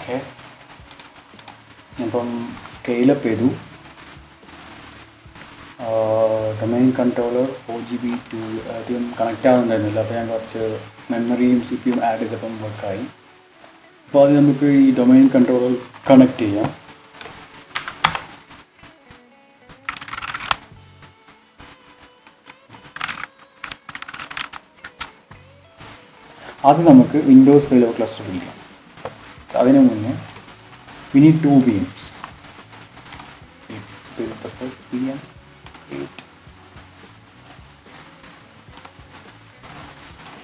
Okay. അപ്പം scale up ചെയ്തു. Domain controller 4GB ആദ്യം കണക്റ്റ് ആവുന്നുണ്ടായിരുന്നില്ല. അപ്പോൾ ഞാൻ കുറച്ച് മെമ്മറിയും CPU ആഡ് ചെയ്തപ്പം വർക്കായി. അപ്പോൾ അത് നമുക്ക് ഈ ഡൊമൈൻ കൺട്രോളർ കണക്ട് ചെയ്യാം. ആദ്യം നമുക്ക് വിൻഡോസ് ഫെയിലോവർ ക്ലസ്റ്റർ ബിൽഡ് ചെയ്യാം. അതിനു മുന്നേ we need 2 VMs. Build the first VM, create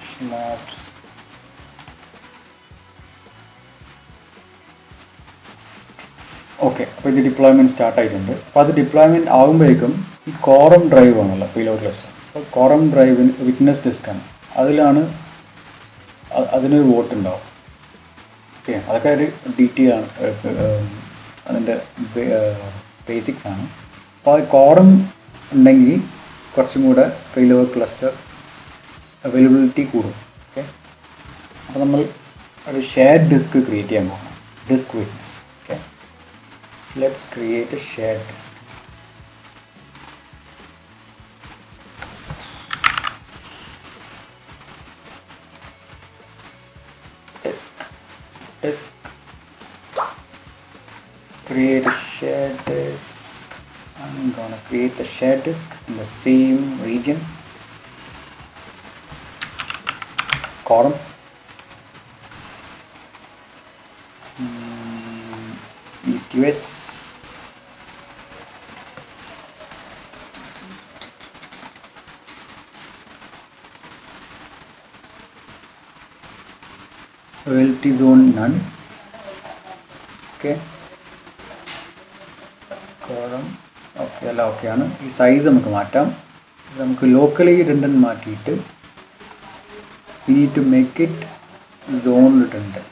slabs. Okay, അപ്പോൾ ഇത് ഡിപ്ലോയ്മെൻറ്റ് സ്റ്റാർട്ട് ആയിട്ടുണ്ട്. അപ്പോൾ അത് ഡിപ്ലോയ്മെൻറ്റ് ആകുമ്പോഴേക്കും ഈ കോറം ഡ്രൈവ് ആണല്ലോ ഫെയിലോവർ ക്ലസ്റ്റർ. അപ്പോൾ കോറം ഡ്രൈവിന് വിറ്റ്നസ് ഡിസ്ക്കാണ്. അതിലാണ് അതിനൊരു വോട്ട് ഉണ്ടാവും. ഓക്കെ, അതൊക്കെ ഒരു ഡീറ്റെയിൽ ആണ്, അതിൻ്റെ ബേസിക്സ് ആണ്. അപ്പോൾ അത് കോറം ഉണ്ടെങ്കിൽ കുറച്ചും കൂടെ ഫെയിലോവർ ക്ലസ്റ്റർ അവൈലബിലിറ്റി കൂടും. ഓക്കെ, അപ്പോൾ നമ്മൾ ഒരു ഷെയർഡ് ഡിസ്ക് ക്രിയേറ്റ് ചെയ്യാൻ പോകണം, disk witness. Okay, so let's create a shared disk. Disk, create a shared disk. I'm gonna create the shared disk in the same region, column, East US, availability zone none. Okay, column okay, അല്ല okay ആണ്. ഈ size നമുക്ക് മാറ്റാം. നമുക്ക് locally redundant മാറ്റിയിട്ട് we need to make it zone redundant.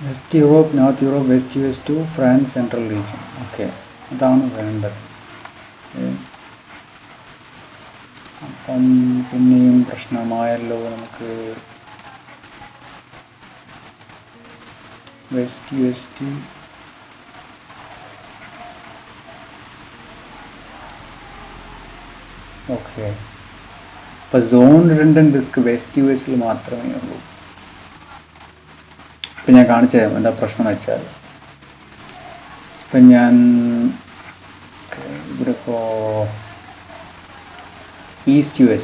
West Europe, north Europe, west US two France central region. Okay, അതാണ് വേണ്ടത്. അപ്പം പിന്നെയും പ്രശ്നമായല്ലോ. നമുക്ക് വെസ്റ്റ് US ടു ഓക്കെ, അപ്പോൾ zone redundant disk west US മാത്രമേ ഉള്ളൂ. ഇപ്പം ഞാൻ കാണിച്ചു തരാം എന്താ പ്രശ്നം വെച്ചാൽ. ഇപ്പം ഞാൻ ഇവിടെ ഇപ്പോൾ east US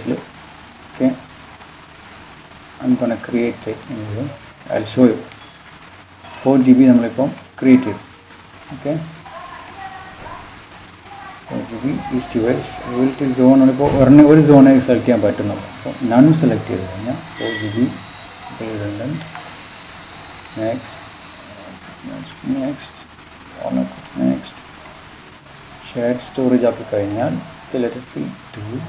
okay, I'm gonna create it. I'll show you. 4GB നമ്മളിപ്പോൾ ക്രിയേറ്റ് ചെയ്തു. Okay, 4GB east US availability zone ഇപ്പോൾ ഒരു സോണേ സെലക്ട് ചെയ്യാൻ പറ്റുന്നുള്ളൂ. അപ്പോൾ നൺ സെലക്ട് ചെയ്ത് കഴിഞ്ഞാൽ 4GB redundant. Next, shared storage ആക്കി കഴിഞ്ഞാൽ let it be 2.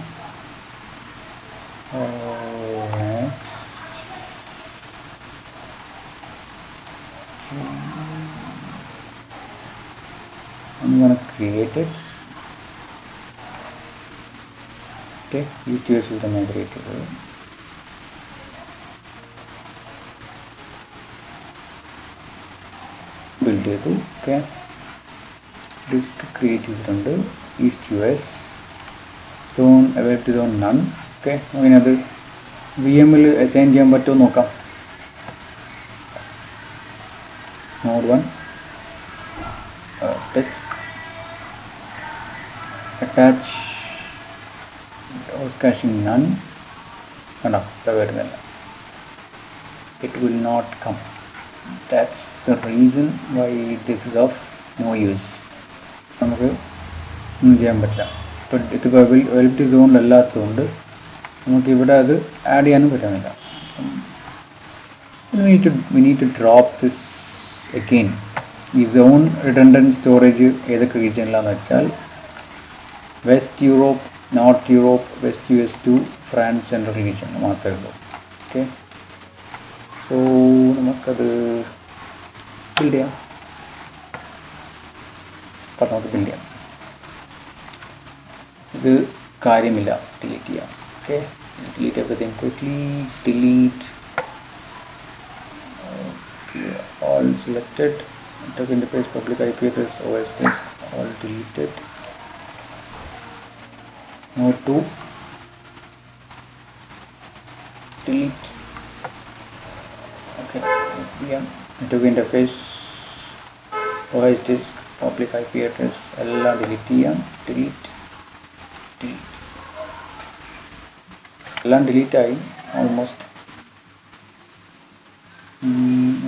Next, I'm gonna create it. Okay, East US will migrate it. Build ചെയ്തു. ഓക്കെ, ഡിസ്ക് ക്രിയേറ്റ് ചെയ്തിട്ടുണ്ട്. East US zone availability zone none. Okay, അങ്ങനെ അത് VM-ൽ assign ചെയ്യാൻ പറ്റുമോ നോക്കാം. Node 1 disk attach caching none. കണ്ടോ, ഇവിടെ വരുന്നില്ല. It will not come. That's the reason why this is of no use. നമുക്ക് ഒന്നും ചെയ്യാൻ പറ്റില്ല. ഇപ്പോൾ ഇതിപ്പോൾ അവൈലബിലിറ്റി സോണിലല്ലാത്തതുകൊണ്ട് നമുക്കിവിടെ അത് ആഡ് ചെയ്യാനും പറ്റുന്നില്ല. we need to drop this again. ഈ സോൺ റിഡൻഡൻറ്റ് സ്റ്റോറേജ് ഏതൊക്കെ റീജിയനിലാണെന്ന് വെച്ചാൽ west Europe, north Europe, west US2, France central region മാത്രമേ ഉള്ളൂ. ഓക്കെ, സോ നമുക്കത് ബിൽഡ് ചെയ്യാം. അപ്പം നമുക്ക് ബിൽഡ് ചെയ്യാം. ഇത് കാര്യമില്ല, ഡിലീറ്റ് ചെയ്യാം. Okay, delete everything quickly. Delete all selected. Network interface, public IP address, OS disk, all deleted. Now to delete. Okay, network interface, OS disk, public IP address എല്ലാം delete ചെയ്യാം. delete എല്ലാം delete ആയി almost.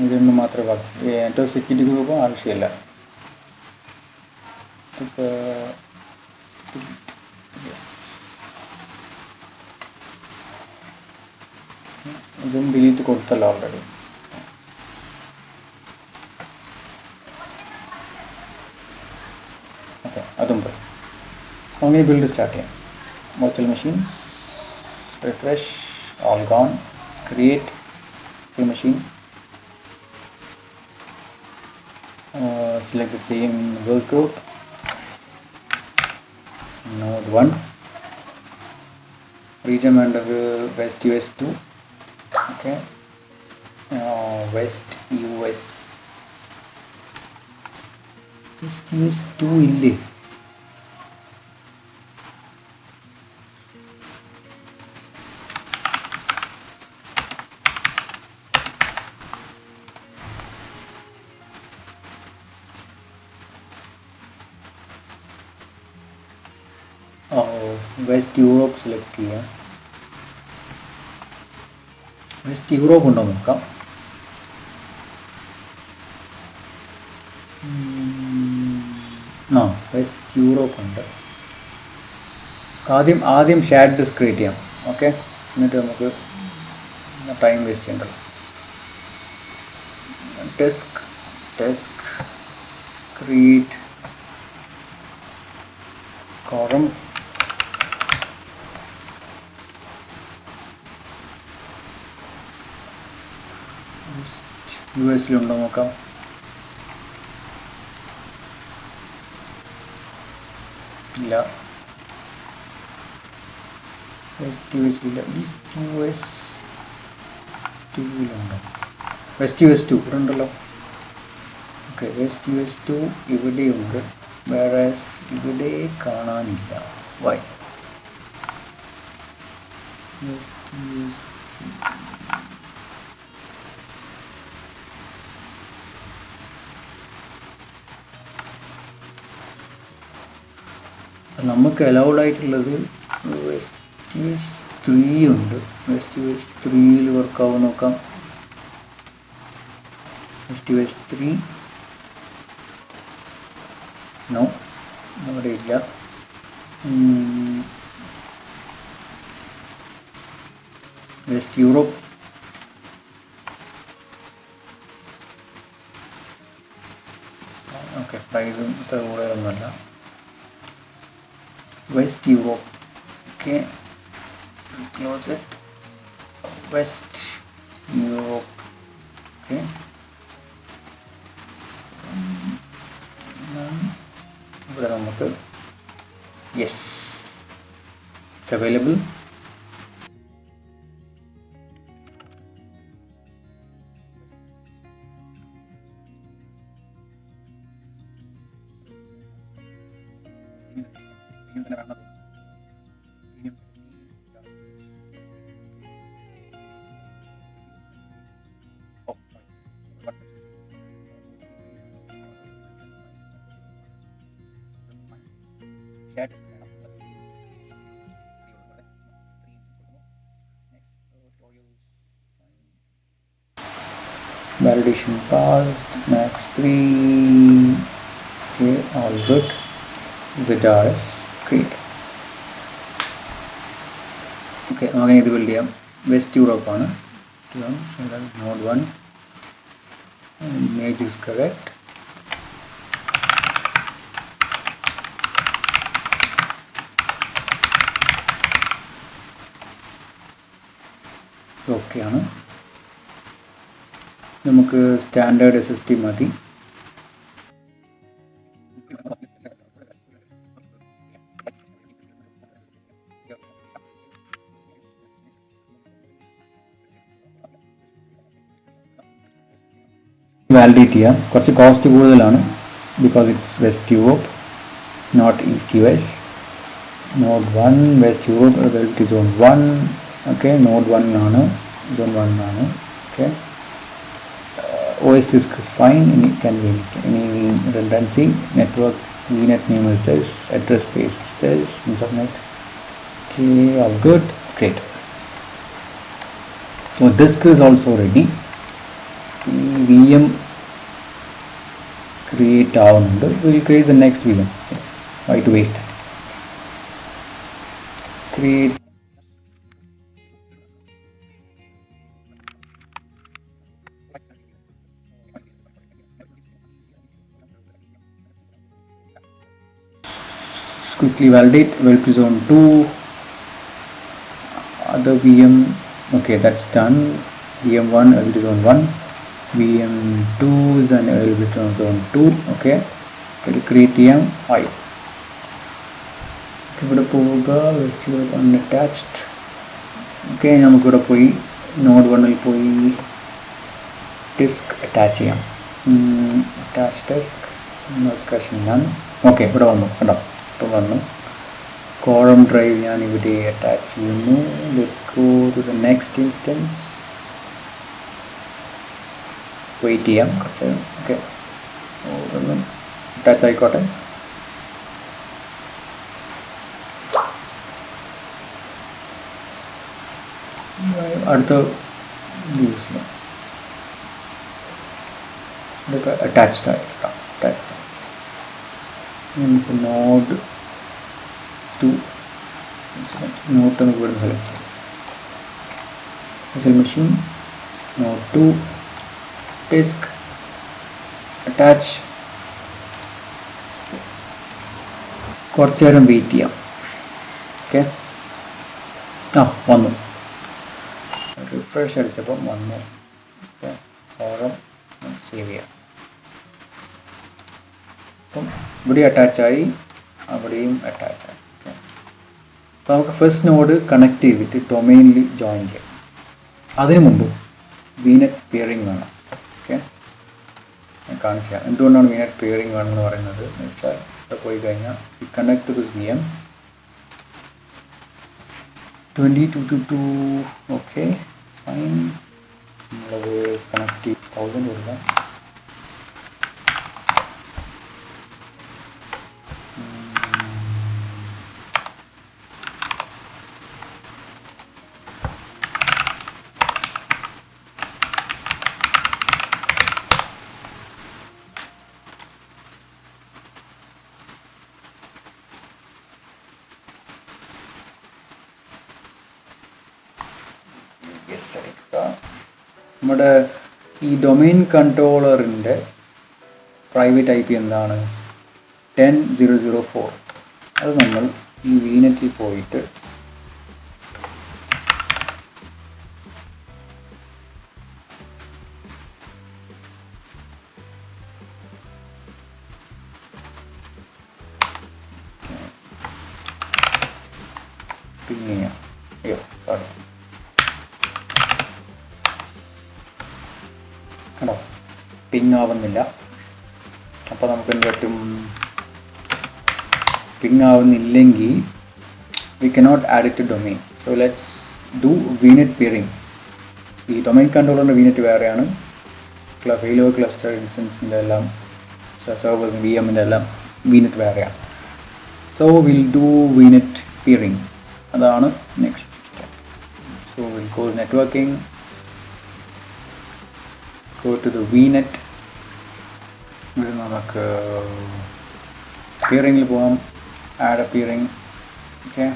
ഇതൊന്നും മാത്രമേ ബാക്കി. Network security group ആവശ്യമില്ല. ഇതും delete കൊടുത്തല്ലോ ഓൾറെഡി. ഓക്കെ, അതും പോയി. അങ്ങനെ ബിൽഡ് സ്റ്റാർട്ട് ചെയ്യാം. virtual machines, refresh, all gone, create the machine, select the same resource group, node 1, region under West US2. Okay, West US2 ഇല്ലേ? വെസ്റ്റ് യൂറോപ്പ് സെലക്ട് ചെയ്യാം. West Europe ഉണ്ടോ നോക്കാം. West Europe ഉണ്ട്. ആദ്യം ഷെയർഡ് ഡിസ്ക് ക്രിയേറ്റ് ചെയ്യാം. Okay, എന്നിട്ട് നമുക്ക് time waste ചെയ്യണ്ടല്ലോ. ഡെസ്ക് ക്രിയേറ്റ് കോറം. US-ലുണ്ടോ നോക്കാം. ഇല്ല, വെസ്റ്റ് US-ലില്ല. ഈസ്റ്റ് US-2-ലുണ്ടോ? വെസ്റ്റ് US-2 ഇവിടെ ഉണ്ടല്ലോ. ഓക്കെ, വെസ്റ്റ് US-2 ഇവിടെയുണ്ട്, വേറെ ഇവിടെ കാണാനില്ല. വൈ? നമുക്ക് അലൗഡ് ആയിട്ടുള്ളത് വെസ്റ്റ് US-3 ഉണ്ട്. വെസ്റ്റ് US-3-ൽ വർക്കാവും നോക്കാം. വെസ്റ്റ് US-3 നോ, അവിടെ ഇല്ല. വെസ്റ്റ് യൂറോപ്പ്, ഓക്കെ, പ്രൈസും ഇത്ര കൂടുതലൊന്നുമല്ല. West Europe, okay, close it. West Europe, okay, ഇവിടെ നമുക്ക് yes it's available. Validation passed, max 3. Okay, all good. ZRS create. Okay, നമുക്ക് ഇത് ബിൽഡ് ചെയ്യാം. വെസ്റ്റ് യൂറോപ്പ് ആണ്. Node 1 image is correct. Okay ആണ്. നമുക്ക് സ്റ്റാൻഡേർഡ് SSD മതി. വാലിഡേറ്റ് ചെയ്യാം. കുറച്ച് കോസ്റ്റ് കൂടുതലാണ്, because it's west Europe not east US. Node 1 west Europe വെൽറ്റ് സോൺ 1. ഓക്കെ, Node 1 ആണ്, zone 1 ആണ്. Okay, OS disk is fine. Any redundancy, network VNet name is this, address space is this, subnet. Okay, all good, great. So disk is also ready. VM create ആവുന്നുണ്ട്. We'll create the next VM. Why to waste? Create quickly validate. Welcome zone 2 other VM. Okay, that's done. VM1 availability zone 1, VM2 is an availability zone 2. Okay, create VM I. ഇവിടെ പോവുക, west Europe unattached. Okay, നമുക്കിവിടെ പോയി Node 1 പോയി disk attach ചെയ്യാം. Attach disk notification none. Okay, ഇവിടെ വന്നു, കേട്ടോ, ഇപ്പം വന്നു. കോളം ഡ്രൈവ് ഞാൻ ഇവിടെ അറ്റാച്ച് ചെയ്യുന്നു. Let's go to the next instance. Wait ചെയ്യാം കുറച്ച്. ഓക്കെ, ഒന്ന് അറ്റാച്ച് ആയിക്കോട്ടെ. അടുത്ത യൂസ് ചെയ്യാം. ഇതൊക്കെ അറ്റാച്ച്ഡ് ആയി, അറ്റാച്ച്ഡ്. നമുക്ക് നോഡ് 2 നോട്ട് നമുക്ക് ഇവിടെ സെലക്ട് ചെയ്യാം. Virtual machine node 2 disk attach. കുറച്ച് നേരം വെയിറ്റ് ചെയ്യാം. ഓക്കെ, വന്നു. റിഫ്രഷ് അടിച്ചപ്പം വന്നു. ഓക്കെ, ഫോറം സേവ് ചെയ്യാം. അപ്പം ഇവിടെ അറ്റാച്ചായി, അവിടെയും അറ്റാച്ചായി. ഓക്കെ, അപ്പോൾ നമുക്ക് ഫസ്റ്റ് നോഡ് കണക്ട് ചെയ്തിട്ട് ഡൊമൈനിൽ ജോയിൻ ചെയ്യാം. അതിനു മുമ്പ് VNet Peering വേണം. ഓക്കെ, ഞാൻ കാണിച്ചു തരാം എന്തുകൊണ്ടാണ് VNet Peering വേണമെന്ന് പറയുന്നത്. എന്ന് വെച്ചാൽ ഇവിടെ പോയി കഴിഞ്ഞാൽ ഈ connect to this VM 2222. Okay, fine. നമ്മളത് കണക്ട് 1000 കൊടുക്കാം. നമ്മുടെ ഈ ഡൊമൈൻ കൺട്രോളറിൻ്റെ പ്രൈവറ്റ് IP എന്താണ്? 10.0.0.4. അത് നമ്മൾ ഈ VNetൽ പോയിട്ട് പിന്നെ കണ്ടോ, പിങ് ആവുന്നില്ല. അപ്പോൾ നമുക്ക് എന്ത് പറ്റും? പിങ് ആവുന്നില്ലെങ്കിൽ we cannot add it to domain. So let's do VNet Peering. ഈ ഡൊമൈൻ കൺട്രോളറിൻ്റെ VNet വേറെയാണ്, Failover Cluster Instance എല്ലാം സെർവേഴ്സ് VMൻ്റെ എല്ലാം VNet വേറെയാണ്. So we'll do VNet Peering. അതാണ് next step. So we'll go networking, go to the VNet. ഇവിടെ നമുക്ക് പിയറിങ്ങിൽ പോകാം. add a peering, okay,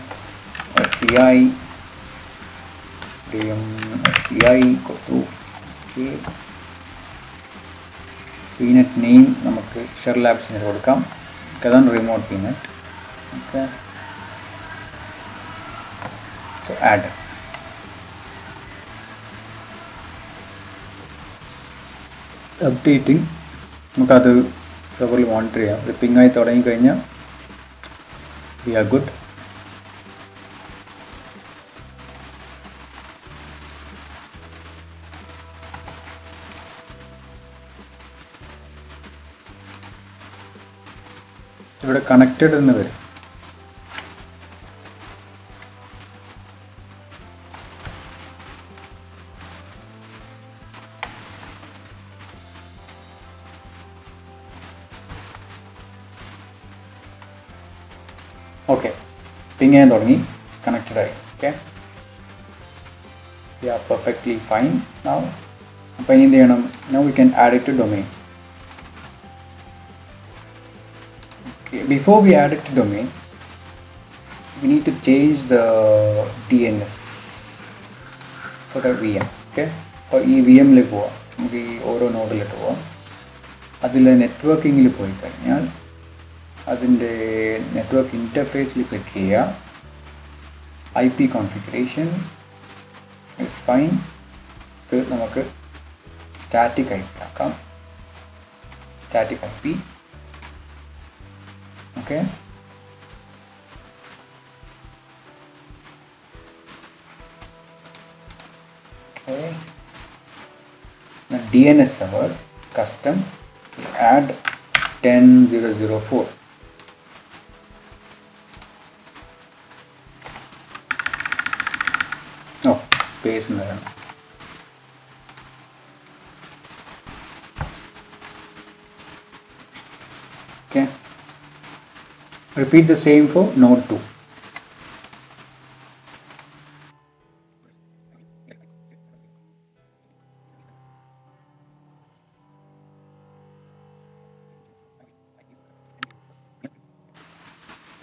HCI, HCI, go to, okay, VNet name, നമുക്ക് share labs ന് കൊടുക്കാം, അതാണ് remote VNet, okay, so add, updating, നമുക്കത് സെർവറിൽ മോണിറ്റർ ചെയ്യാം. ഇത് പിങ് ആയി തുടങ്ങിക്കഴിഞ്ഞാൽ we are good. ഇവിടെ കണക്റ്റഡ് എന്ന് വരും. ഓക്കെ, പിങ് ചെയ്യാൻ തുടങ്ങി, കണക്റ്റഡ് ആയി. Okay, yeah perfectly fine now. അപ്പോൾ ഇനി എന്ത് ചെയ്യണം? Now we can add it to domain. Before we add it to domain, we need to change the DNS for the VM. Okay, അപ്പോൾ ഈ VM ലേക്ക് പോവാം, നമുക്ക് ഈ ഓരോ നോഡിലേക്ക് പോവാം. അതിൽ നെറ്റ്വർക്കിങ്ങിൽ പോയി കഴിഞ്ഞാൽ അതിൻ്റെ നെറ്റ്വർക്ക് ഇൻ്റർഫേസിൽ ക്ലിക്ക് ചെയ്യുക. IP configuration is fine. ഇത് നമുക്ക് സ്റ്റാറ്റിക് IP ആക്കാം, static IP. Okay, okay, the DNS server custom, add 10.0.0.4. Oh, space in there. Okay, repeat the same for node 2.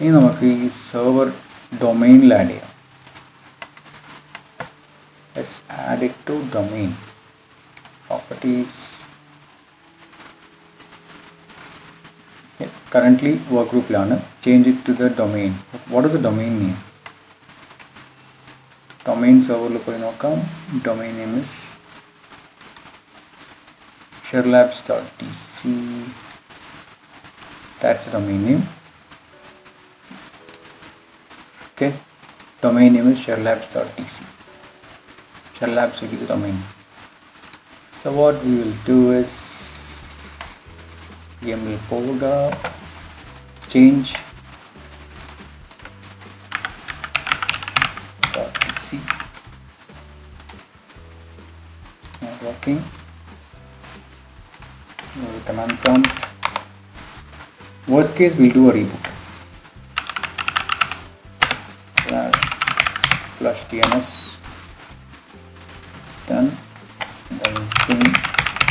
ഇനി നമുക്ക് ഈ സെർവർ ഡൊമെയിനിൽ ആഡ് ചെയ്യാം. Let's add it to domain. Properties. Okay, currently work groupലാണ്. Change it to the domain. What is the domain name? Domain server പോയി നോക്കാം. Domain name is sharelabs.tc. That's the domain name. Okay, domain name is sharelabs.tc. Sharelabs is the domain. So what we will do is YAML folder, change .tc. Not working. Command prompt. Worst case, we'll do a reboot. Flush DNS. It's done. Then ping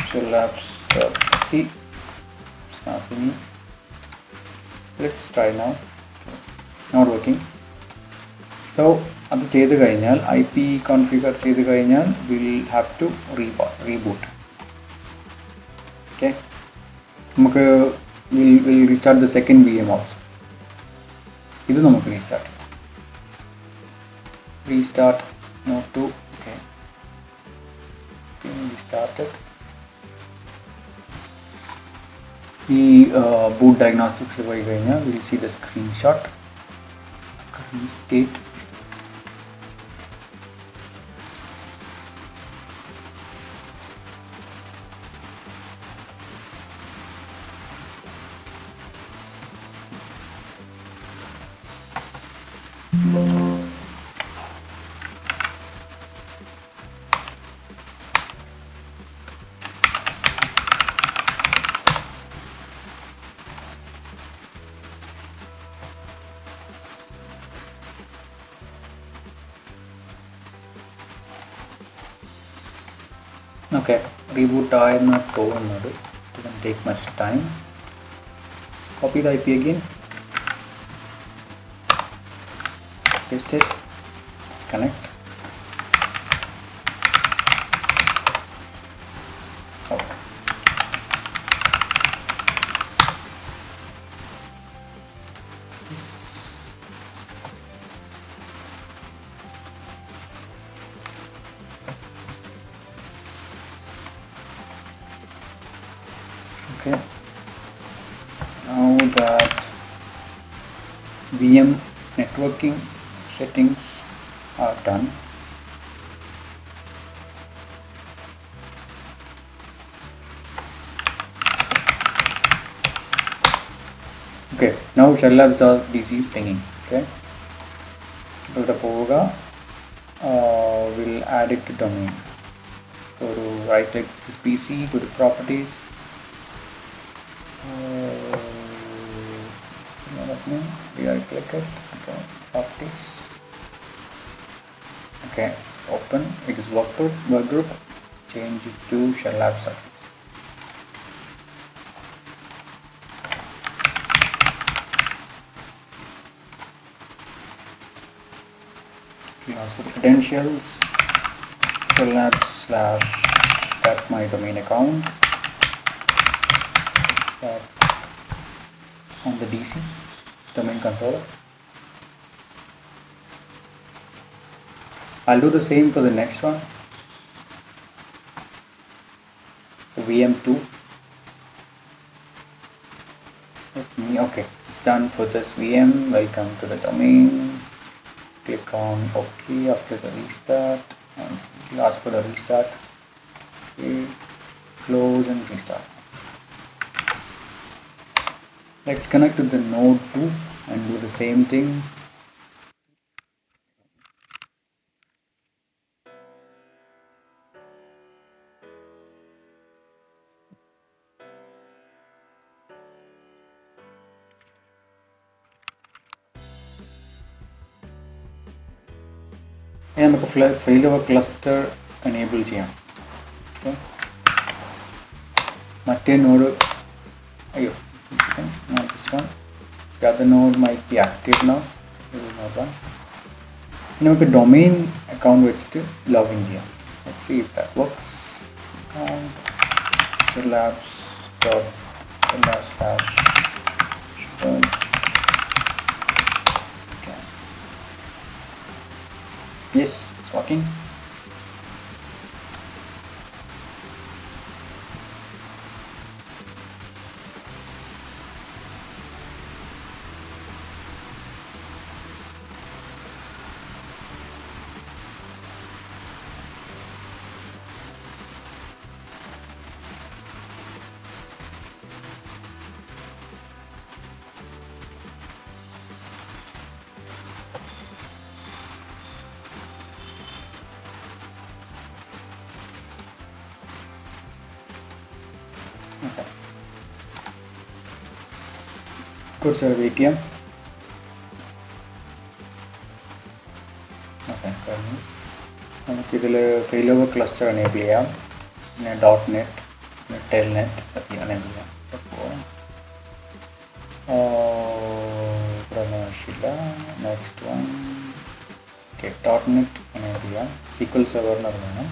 sharelabs.tc. It's not pinging. Let's try now. Not working. So അത് ചെയ്ത് കഴിഞ്ഞാൽ IP configure ചെയ്ത് കഴിഞ്ഞാൽ we'll have to reboot. Okay, നമുക്ക് we'll restart the second VM also. ഇത് നമുക്ക് restart node 2. Okay, restart it. ഈ boot diagnostics പോയി കഴിഞ്ഞാൽ we'll see the screenshot. Current state. Okay, reboot ആയെന്ന് തോന്നുന്നത്. It doesn't take much time. Copy the IP again. paste it. Let's connect. Oh. Okay, now that VM networking settings are done, okay, now shell labs are DC pinging. Okay, so the Poga will add it to domain. Go to right click this PC, go to properties. Right click it. Okay, properties. Okay, it's open. It is work group. Change it to shell lab service. For the credentials, shell labs / that's my domain account. That on the DC domain controller. I'll do the same for the next one. VM2. Okay, it's done for this VM. Welcome to the domain. Click on OK after the restart, and it will ask for the restart. Okay, close and restart. Let's connect to the node 2 and do the same thing. And the failover cluster enable ചെയ്യാം. Okay. മറ്റേ node, not this one. The other node might be active now. This is not one. Now the domain account വെച്ചിട്ട് login ചെയ്യാം. Let's see if that works. Account labs.labs/. Okay. Yes, it's working. Okay. Good sir, ATM. Okay, നമുക്ക് ഇതിൽ failover cluster enable ചെയ്യാം, പിന്നെ .NET, പിന്നെ telnet enable ചെയ്യാം. അപ്പോൾ ആവശ്യമില്ല. Next one. Okay, .NET enable ചെയ്യാം. SQL Server വേണം.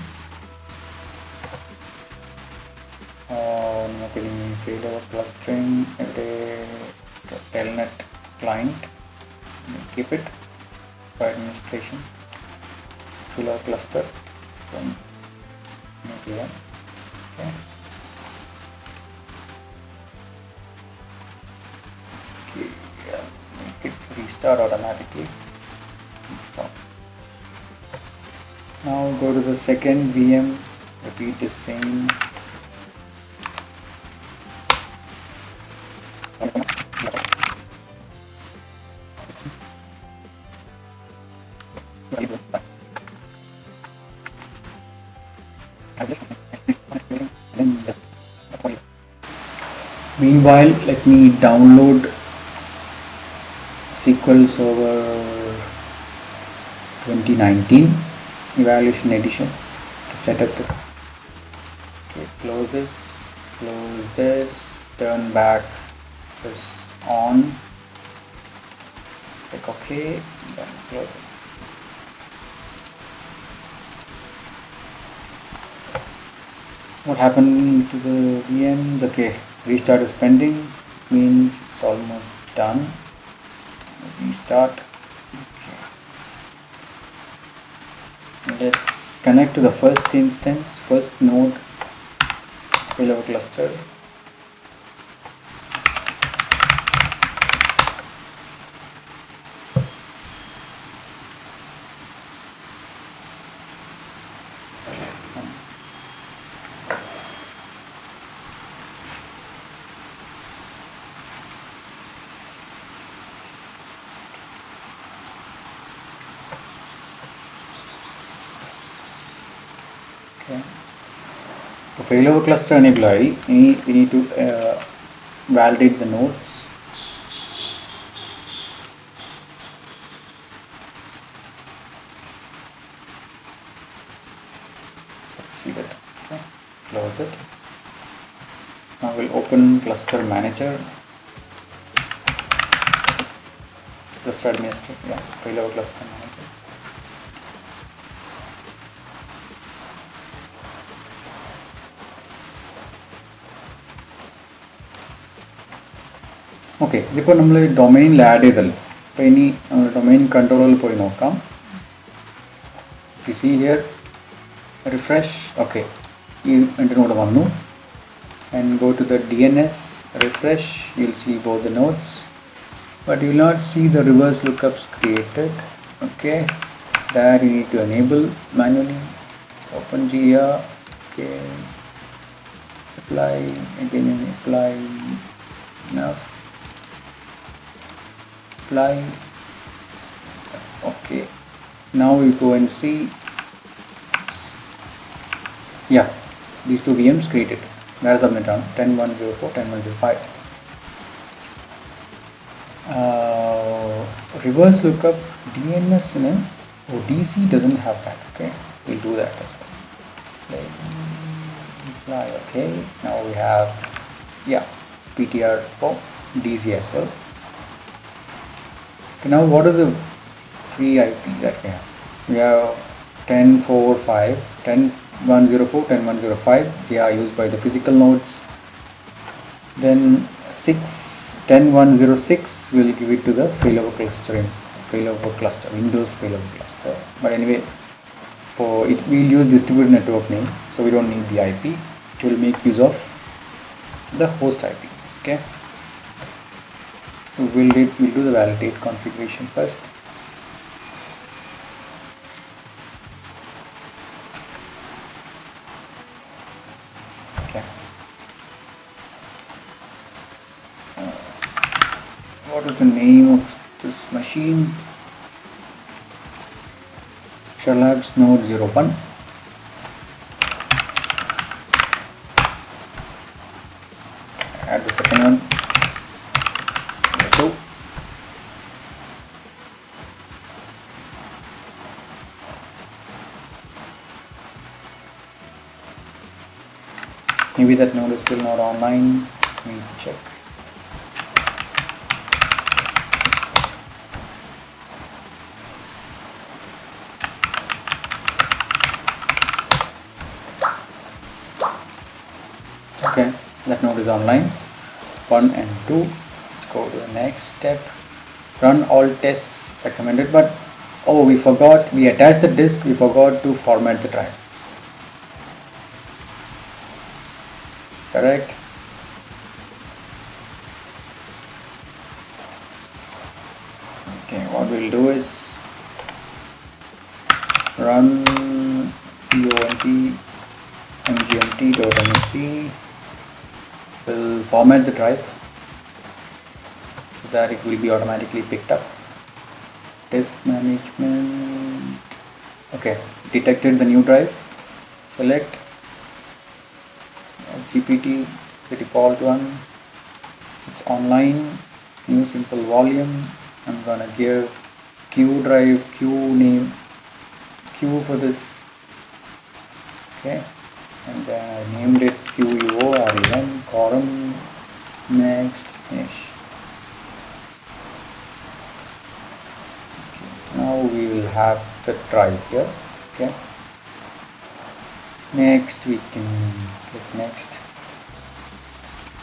നമുക്കിനി failover clustering ഇവിടെ telnet client, keep it for administration. Failover cluster, okay. Okay, yeah, make it restart automatically. Stop. Now go to the second VM, repeat the same. Meanwhile, let me download SQL Server 2019 Evaluation Edition to set up the. Okay, close this, turn back this on, click OK, then close it. What happened to the VMs? Okay, restart is pending, means it's almost done. Restart. Okay. Let's connect to the first instance, first node failover cluster. Okay. To failover cluster enable ID, we need to validate the nodes. Let's see that. Okay. Close it. Now we'll open cluster manager. Cluster administrator, yeah, failover cluster manager. Okay, ഇപ്പോൾ നമ്മൾ ഡൊമൈനിൽ add ചെയ്തല്ലോ. അപ്പോൾ ഇനി നമ്മൾ domain കൺട്രോളിൽ പോയി നോക്കാം. You see here, refresh. Okay, ഈ നോഡ് വന്നു. And go to the DNS, refresh. You'll see both the nodes, but you will not see the reverse lookups created. Okay, that you need to enable manually. Open GR. Okay, apply again and apply. Enough. Apply. Okay, now we go and see. Yeah, these two VMs created. Where subnet on 10.104, 10.105. Reverse lookup DNS in ODC doesn't have that. Okay, we'll do that as well. Apply. Okay, now we have PTR for DC as well. Okay, now what is the free IP that we have? We have 10.4.5, 10.104, 10.105. They are used by the physical nodes. Then 10.106 will give it to the failover cluster instance, failover cluster, Windows failover cluster. But anyway, for it we'll use distributed network name, so we don't need the IP. It will make use of the host IP. Okay. So we'll do the validate configuration first. Okay. What is the name of this machine? Sherlock's node 01. Add the second one. Maybe that node is still not online. Let me check. Okay, that node is online. 1 and 2. Let's go to the next step. Run all tests recommended, but oh, we forgot, we attached the disk, we forgot to format the drive. Correct. Okay, what we'll do is run cont mgmt.msc. We'll format the drive so that it will be automatically picked up. Disk management. Okay, detected the new drive. Select GPT, the default one. It's online, new simple volume. I'm gonna give Q drive, Q name, Q for this. Okay, and then I named it QUOREN, quorum. Next, finish. Okay. Now we will have the drive here. Okay, Next we can click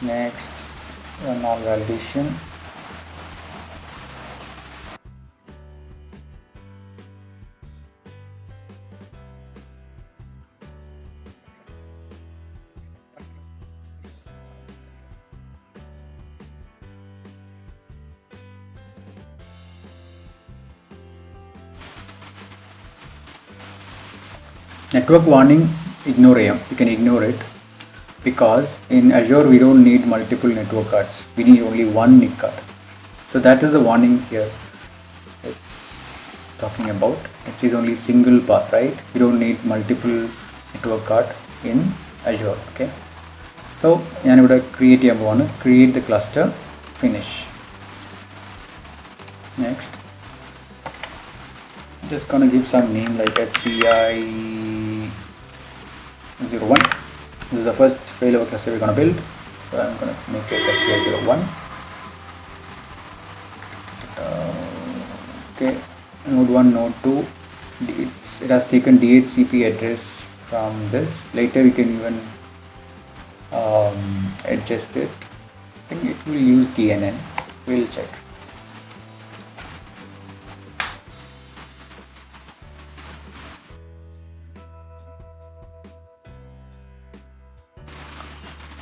next, run all validation. Network warning, ignore AM. You can ignore it because in Azure we don't need multiple network cards. We need only one NIC card. So that is the warning here. It's talking about it is only single path, right? We don't need multiple network card in Azure. Okay. So I would create the cluster, finish. Next, just gonna give some name like FCI01. This is the first failover cluster we're gonna build, so I'm gonna make it FCI01. Okay, node 1, node 2. It has taken DHCP address from this. Later we can even adjust it. I think it will use DNN. We'll check.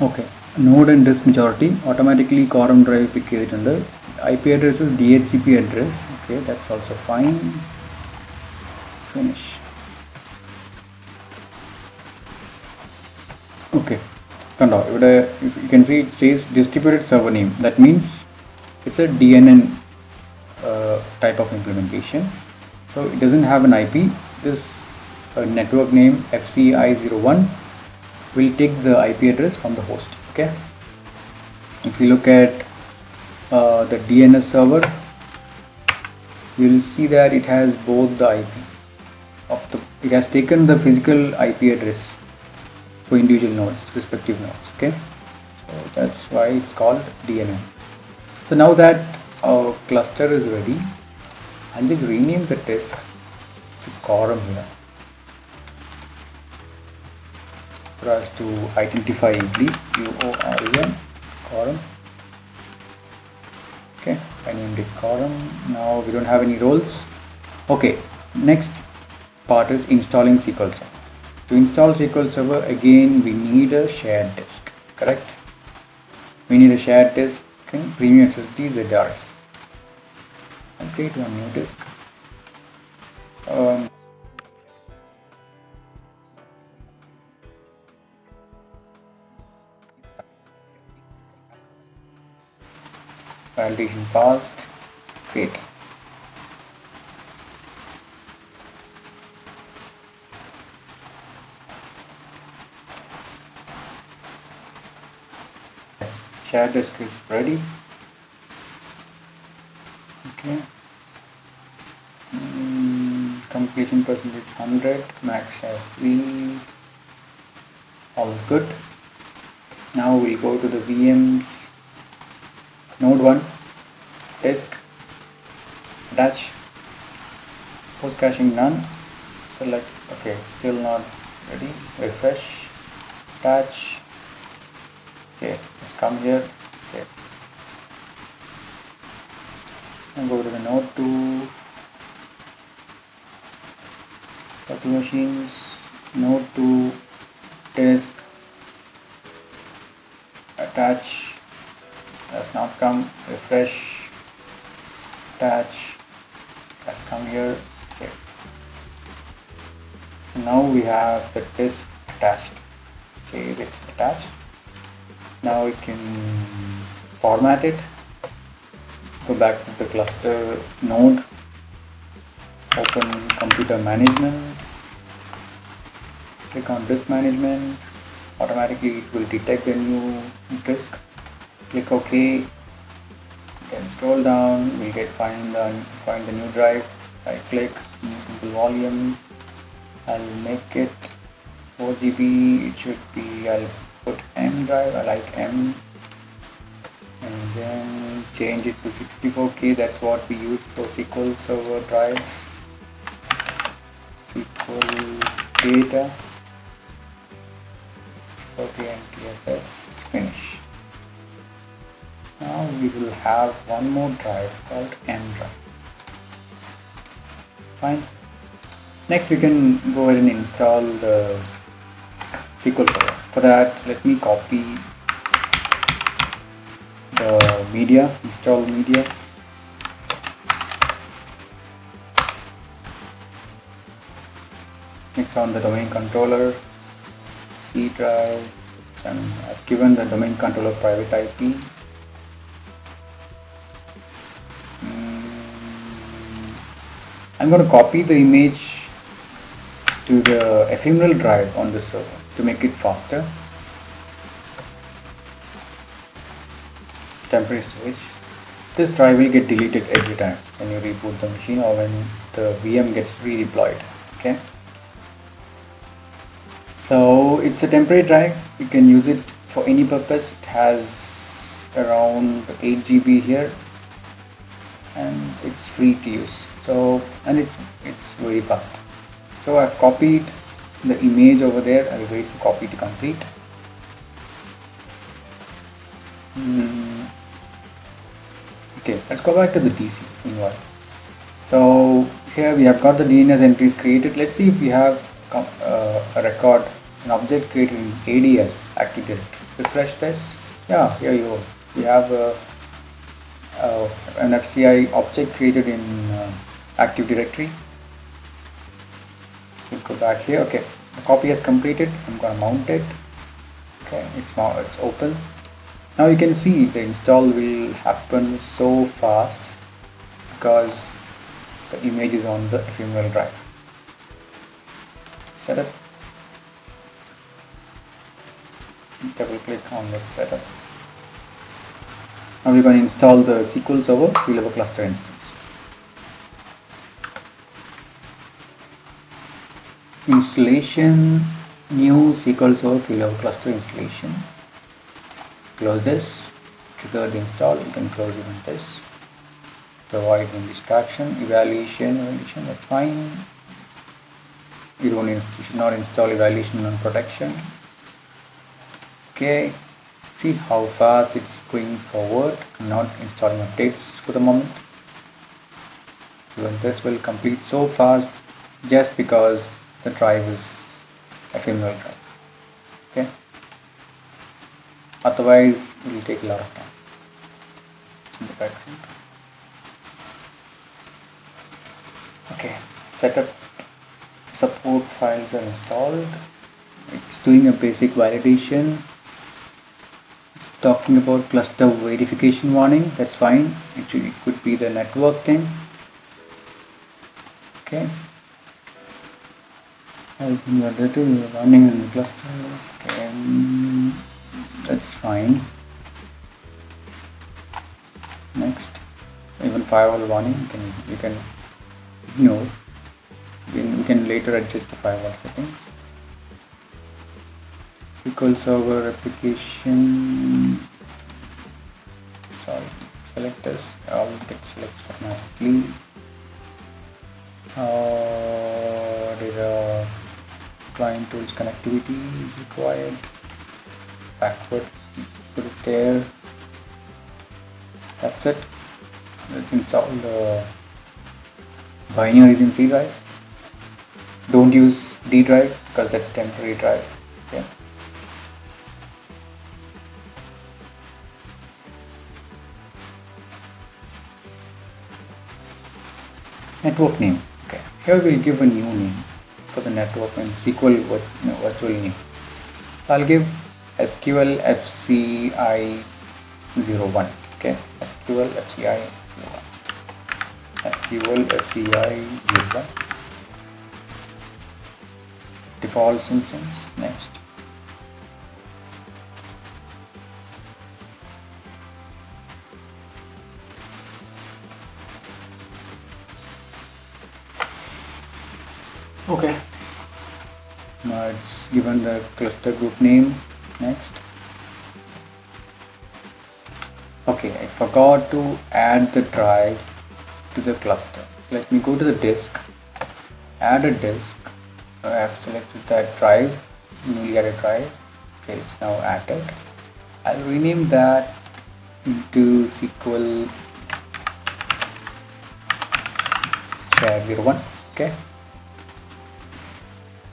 Okay, node and disk majority automatically quorum drive pick under IP address is DHCP address. Okay, that's also fine. Finish. Okay, you can see it says distributed server name. That means it's a DNN type of implementation. So it doesn't have an IP. This network name FCI01 will take the IP address from the host. Okay, if you look at the DNS server, you will see that it has both the IP it has taken the physical IP address for individual nodes, respective nodes. Okay, so that's why it's called DNN. So now that our cluster is ready, I'll just rename the disk to quorum here for us to identify easily. QOREN, quorum. Okay, I named it quorum. Now we don't have any roles. Okay, next part is installing SQL Server. To install SQL Server, again we need a shared disk, correct? We need a shared disk in Premium SSD ZRS. I'll create one new disk. Validation passed. Create. Shared disk is ready. Okay. Completion percentage 100. Max has 3. All good. Now we'll go to the VMs. Node 1, disk, attach, post caching none, select, okay, still not ready, refresh, attach, okay, just come here, save, and go to the node 2, virtual machines, node 2, disk, attach, has not come, refresh, attach, has come here, save. So now we have the disk attached. Save, it's attached. Now we can format it, go back to the cluster node, open computer management, click on disk management, automatically it will detect the new disk. Click OK, then scroll down, we'll find the new drive. I click new simple volume, I'll make it 4 GB, it should be, I'll put M drive, I like M, and then change it to 64K, that's what we use for SQL Server drives, SQL data, okay, and TFS finish. Now we will have one more drive called M drive. Fine. Next we can go ahead and install the SQL Server. For that, let me copy the media, install media. Next on the domain controller, C drive, and I've given the domain controller private IP. I'm going to copy the image to the ephemeral drive on the server to make it faster. Temporary storage. This drive will get deleted every time when you reboot the machine or when the VM gets redeployed. Okay. So it's a temporary drive. You can use it for any purpose. It has around 8 GB here, and it's free to use. So, and it's very fast. So I've copied the image over there. I'll wait for copy to complete. Okay, let's go back to the DC meanwhile. So here we have got the DNS entries created. Let's see if we have a record, an object created in AD as Active Directory. Refresh this. Yeah, here you go. We have an FCI object created in Active Directory. So go back here. Okay, the copy is completed. I'm going to mount it. Okay, it's open. Now you can see the install will happen so fast because the image is on the ephemeral drive. Setup. Double click on the setup. Now we're going to install the SQL Server Failover Cluster Instance. Installation, new SQL Server Failover Cluster installation. Close this, trigger the install. You can close even this to avoid any distraction. Evaluation, that's fine. You should not install evaluation on protection. Okay, see how fast it's going forward. I'm not installing updates for the moment. Even this will complete so fast just because the drive is ephemeral drive. Okay. Otherwise, it will take a lot of time. It's in the background. Okay, setup support files are installed. It's doing a basic validation. It's talking about cluster verification warning. That's fine. It could be the network thing. Okay. Helping the data running in the cluster. Okay. That's fine. Next, even firewall warning you can ignore. We can later adjust the firewall settings. SQL Server application. Sorry, select this. I'll get selected automatically. Data client tools connectivity is required. Backward, put it there. That's it. Let's install the binaries in C drive. Don't use D drive because that's temporary drive. Okay. Network name. Okay. Here we'll give a new name for the network and SQL virtual name. So I'll give SQL FCI 01. Okay, SQL FCI 01. SQL FCI 01. Default instance. Next. Okay. Now it's given the cluster group name. Next. Okay, I forgot to add the drive to the cluster. Let me go to the disk, add a disk. I have selected that drive, newly added drive. Okay, it's now added. I'll rename that into SQL share 01. Okay,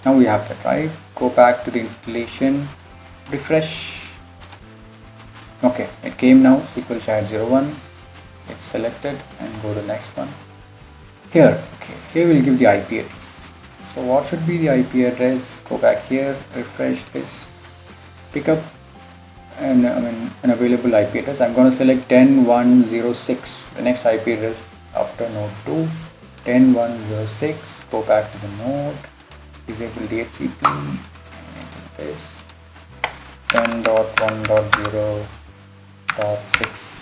now we have that, right? Go back to the installation, refresh. Okay, it came now, SQL share 01. It's selected and go to the next one. Here, okay, here we'll give the IP address. So what should be the IP address? Go back here, refresh this, pick up an available IP address. I'm going to select 10106, the next IP address after node 2, 10106. Go back to the node, disable DHCP, and enter this 10.1.0.6.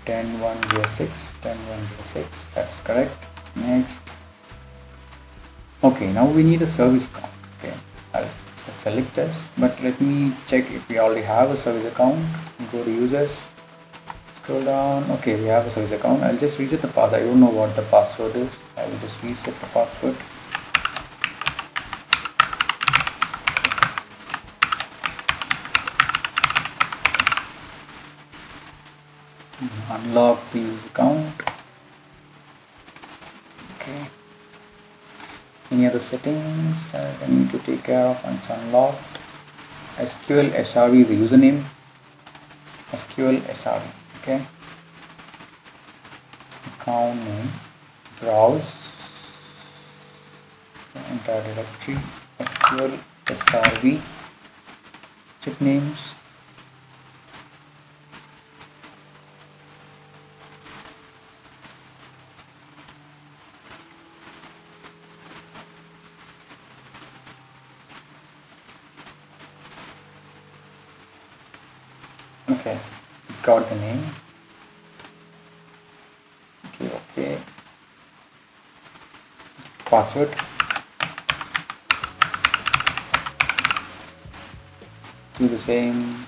10106, that's correct. Next. Okay, now we need a service account. Okay, I'll just select this, but let me check if we already have a service account. Go to users, scroll down. Okay, we have a service account. I'll just reset the password. I don't know what the password is. I will just reset the password. Unlock the user account. Okay. Any other settings that I need to take care of once unlocked? SQL SRV is the username. SQL SRV. Okay. Account name. Browse. Entire directory. SQL SRV. Check names. Okay, got the name. Okay. Password. Do the same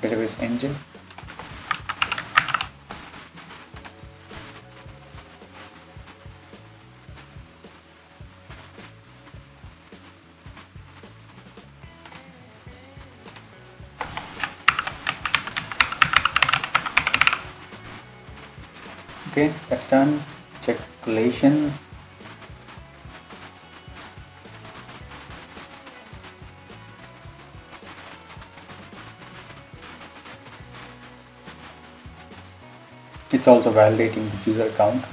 database engine. Okay, that's done. Check collation. It's also validating the user account.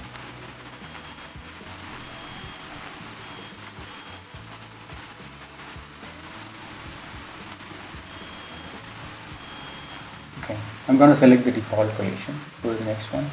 Okay, I'm going to select the default collation. Go to the next one.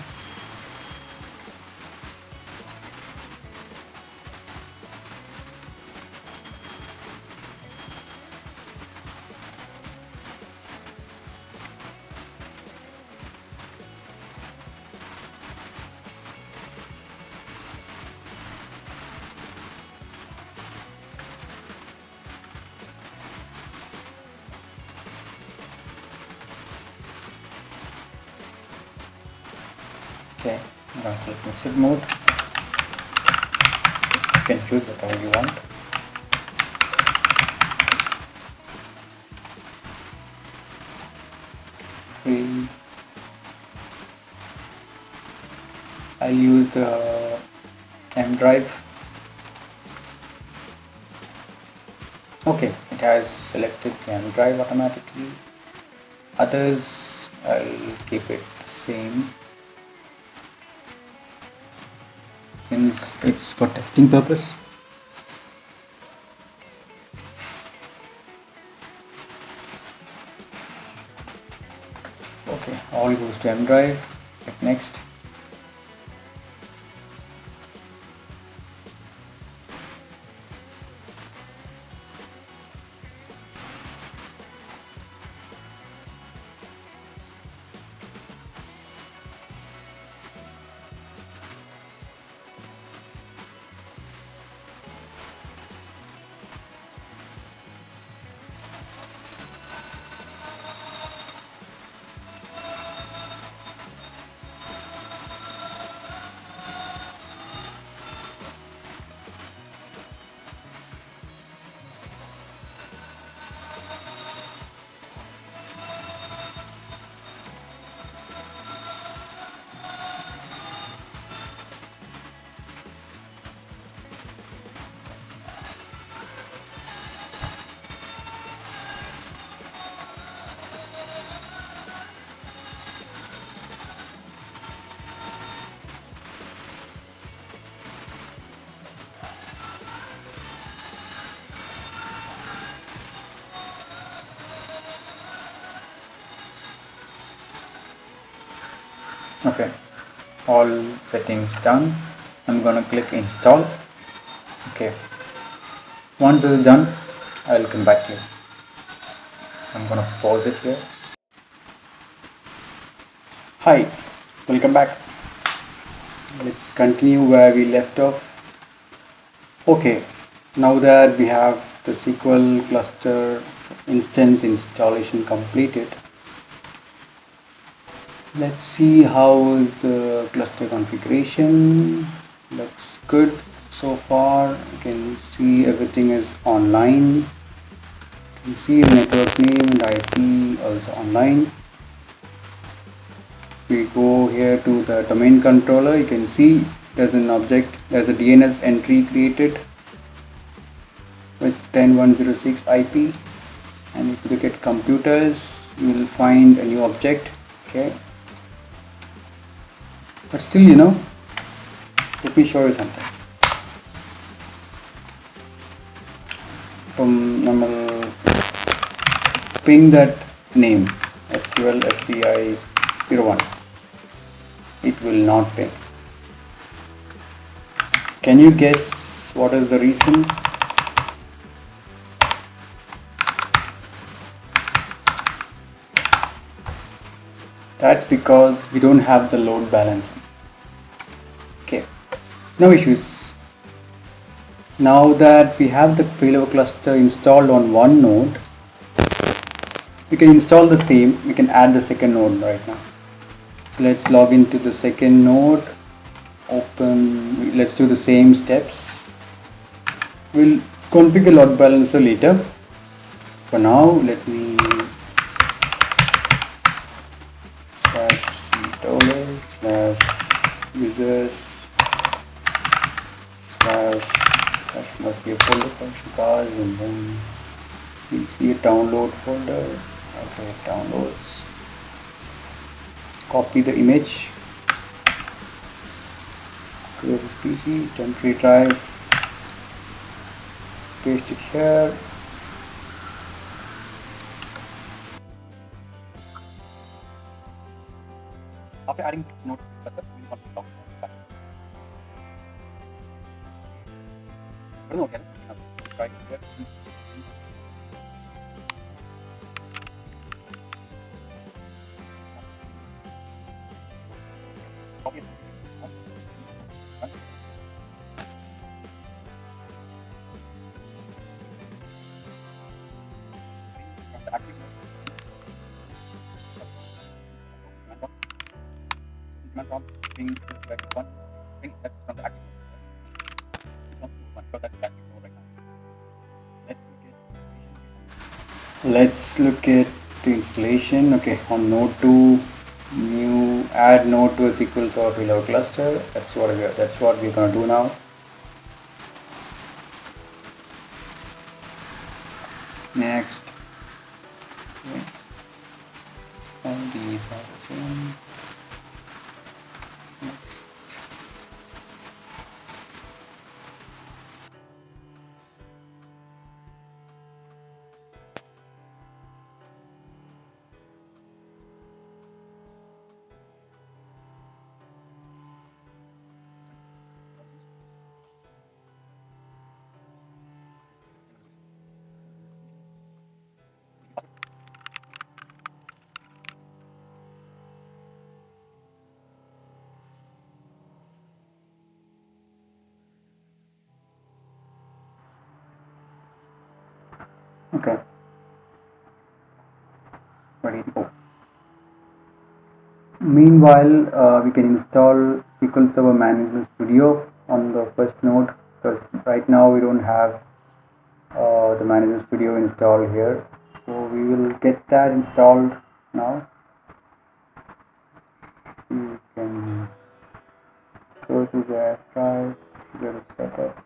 Okay, I'm going to select mixed mode. You can choose whatever you want. I'll use the M drive. Okay, it has selected the M drive automatically. Others, I'll keep it the same. Since it's for testing purpose. Okay, all goes to M drive. Click next. Okay, all settings done. I'm gonna click install. Okay, once this is done, I'll come back to you. I'm gonna pause it here. Hi, welcome back. Let's continue where we left off. Okay, now that we have the SQL cluster instance installation completed, let's see how is the cluster configuration. Looks good so far. You can see everything is online. You can see the network name and IP also online. We go here to the domain controller. You can see there's an object, there's a DNS entry created with 10.106 IP, and if you look at computers, you will find a new object. Okay, but still, let me show you something. I will ping that name SQL FCI 01. It will not ping. Can you guess what is the reason? That's because we don't have the load balancing. Okay, no issues. Now that we have the failover cluster installed on one node, we can install the same. We can add the second node right now. So let's log into the second node. Open. Let's do the same steps. We'll configure load balancer later. For now, let me /users/ must be a folder function cars, and then you see a download folder. Okay, downloads. Copy the image. Create this PC, temporary drive. Paste it here. After adding this node, we want to log back. I don't know again. Try here. Copy it. The active node. Command prompt ping like one. Ping that's from the active node. It's not one because that's the active node right now. Let's look at the installation. Okay, on node 2, new add node to a SQL Server Named cluster. That's what we're gonna do now. Next. Okay. All these are the same. Next. Okay. Ready to go. Meanwhile, we can install SQL Server Management Studio on the first node, because right now we don't have the Management Studio installed here. So we will get that installed now. You can go to the drive, go to setup.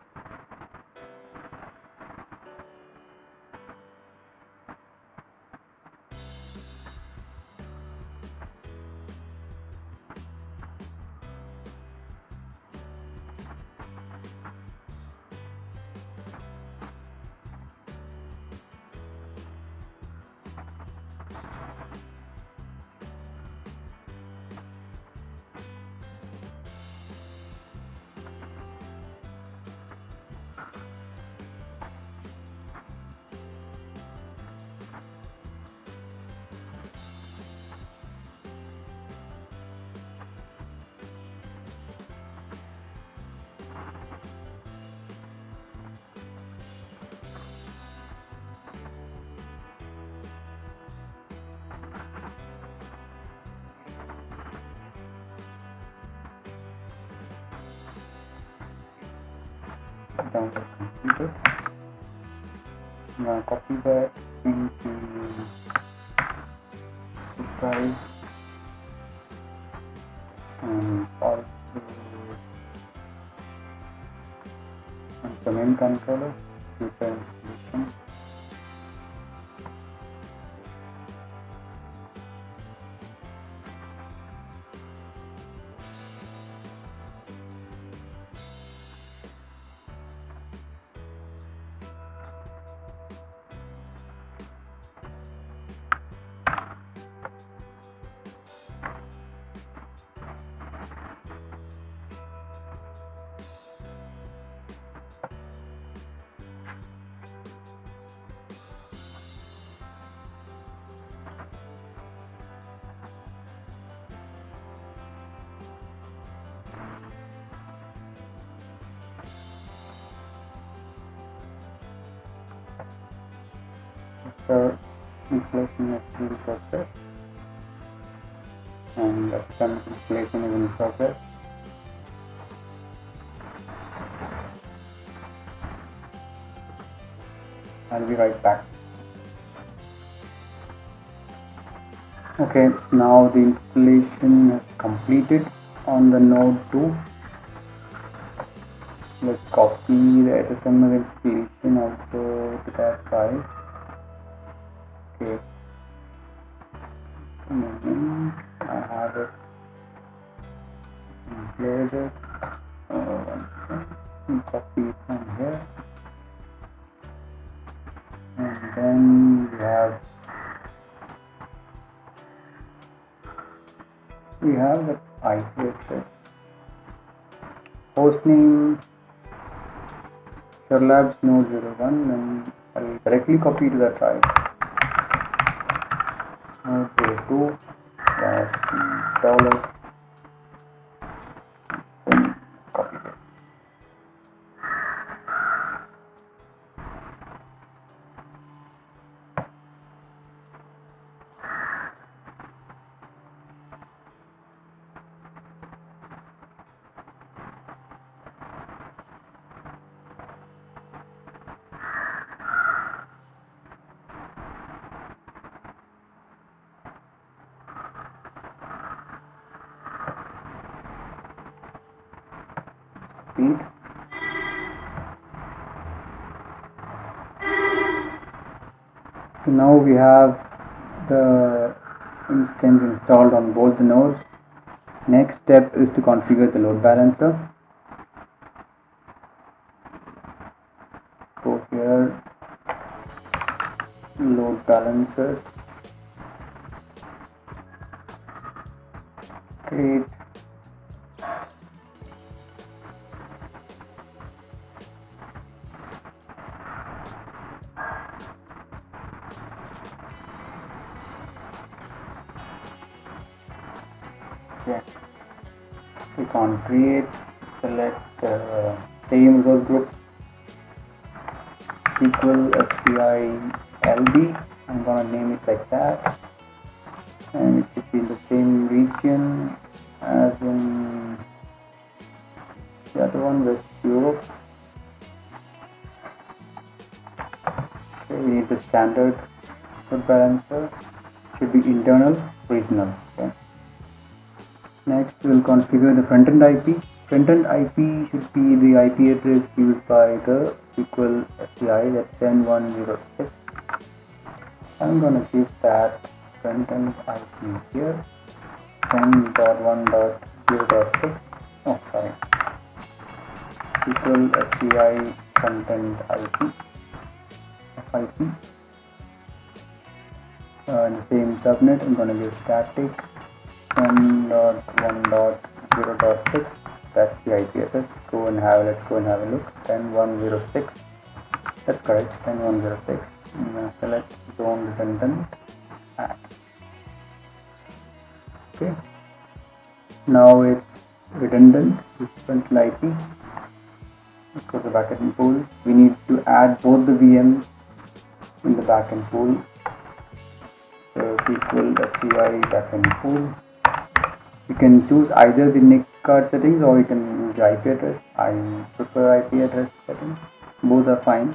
download completed. I'm going to copy that into this drive and also the main controller, user installation. After installation is in process and the installation is in progress. I'll be right back. Okay, now the installation is completed on the node 2. Let's copy the SSML installation also to that file. Okay, I have it included. Copy it from here, and then we have the IP address, hostname Sherlabs node 01, and I'll directly copy to that drive. Node 02 $, then copy it. Speed. So now we have the instance installed on both the nodes. Next step is to configure the load balancer. Go here, load balancer, create click on create, select same resource group, SQL LB. I'm gonna name it like that, and it should be in the same region as in the other one, West Europe. Okay, we need the standard load balancer, should be internal, regional. Okay. Next, we'll configure the front-end IP. Front-end IP should be the IP address used by the SQL SCI, that's 10.106. I'm going to give that front-end IP here, 10.1.0.6. Oh, sorry. SQL SCI front-end IP. FIP. In the same subnet, I'm going to give static 10.1.0.6. That's the IP address. Let's go and have a look. 10.106. That's correct. 10.106. I'm going to select zone redundant. Add. Okay. Now it's redundant. This front IP. Let's go to the backend pool. We need to add both the VMs in the backend pool. So SQL SCI backend pool. You can choose either the NIC card settings or you can use the IP address. I prefer IP address settings. Both are fine.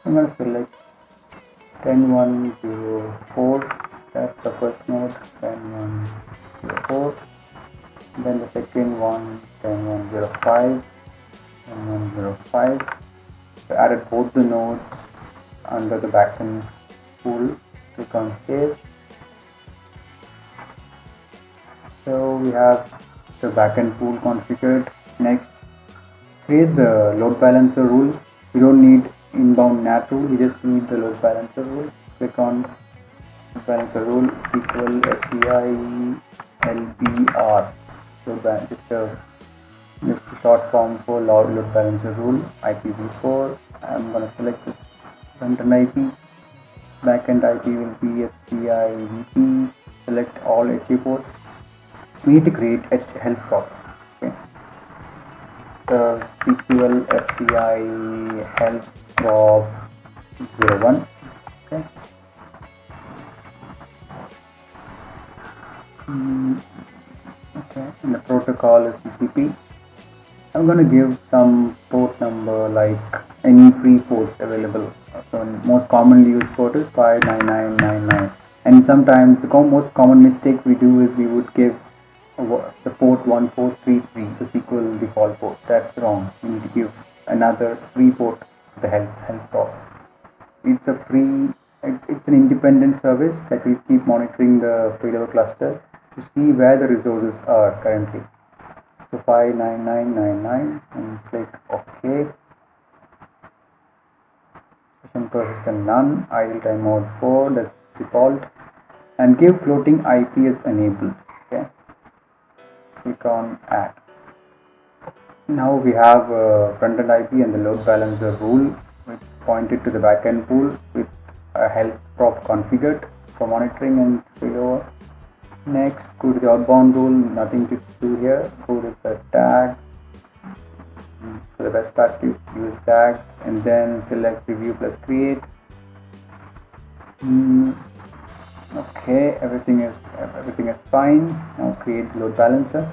I'm going to select 10104. That's the first node. 10104. Then the second one 10105. 10105. So added both the nodes under the backend pool. Click on save. So we have the backend pool configured. Next, create the load balancer rule. We don't need inbound NAT rule, we just need the load balancer rule. Click on load balancer rule, SQL FCI LBR. Load balancer, just a short form for load balancer rule, IPv4. I'm going to select this front-end IP. Backend IP will be FCI VP. Select all HA ports. We need to create a health prop. Okay. The SQL FCI health prop 01. Okay. Okay. And the protocol is TCP. I'm going to give some port number like any free ports available. So most commonly used port is 59999. And sometimes the most common mistake we do is we would give the port 1433, the SQL default port. That's wrong. You need to give another free port to the health prop. It's a free, it's an independent service that will keep monitoring the failover cluster to see where the resources are currently. So 59999 and click OK. Session persistent none, idle timeout 4, that's default, and give floating IP as enabled. Okay. Click on add. Now we have front-end IP and the load balancer rule which pointed to the backend pool with a health prop configured for monitoring and failover. Next, go to the outbound rule, nothing to do here. Go to the tag. For the best practice, use tags and then select review plus create. Okay, everything is fine. Now create load balancer.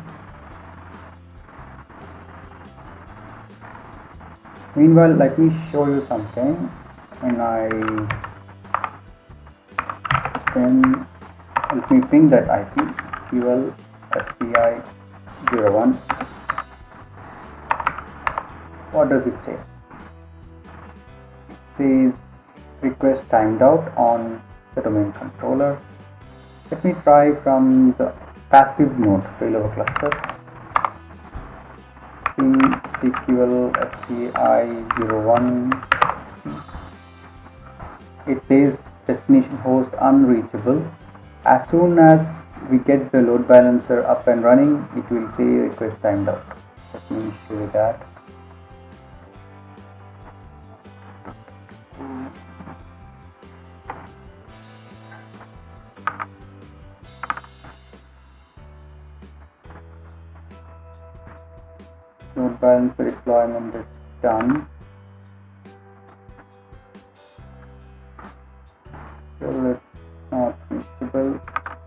Meanwhile, let me show you something. When let me ping that IP, SQL FCI 01. What does it say? It says request timed out on the domain controller. Let me try from the passive node failover cluster. SQL FCI 01. It says destination host unreachable. As soon as we get the load balancer up and running, it will say request timed out. Let me show you that. Load balancer deployment is done. So it's not reachable.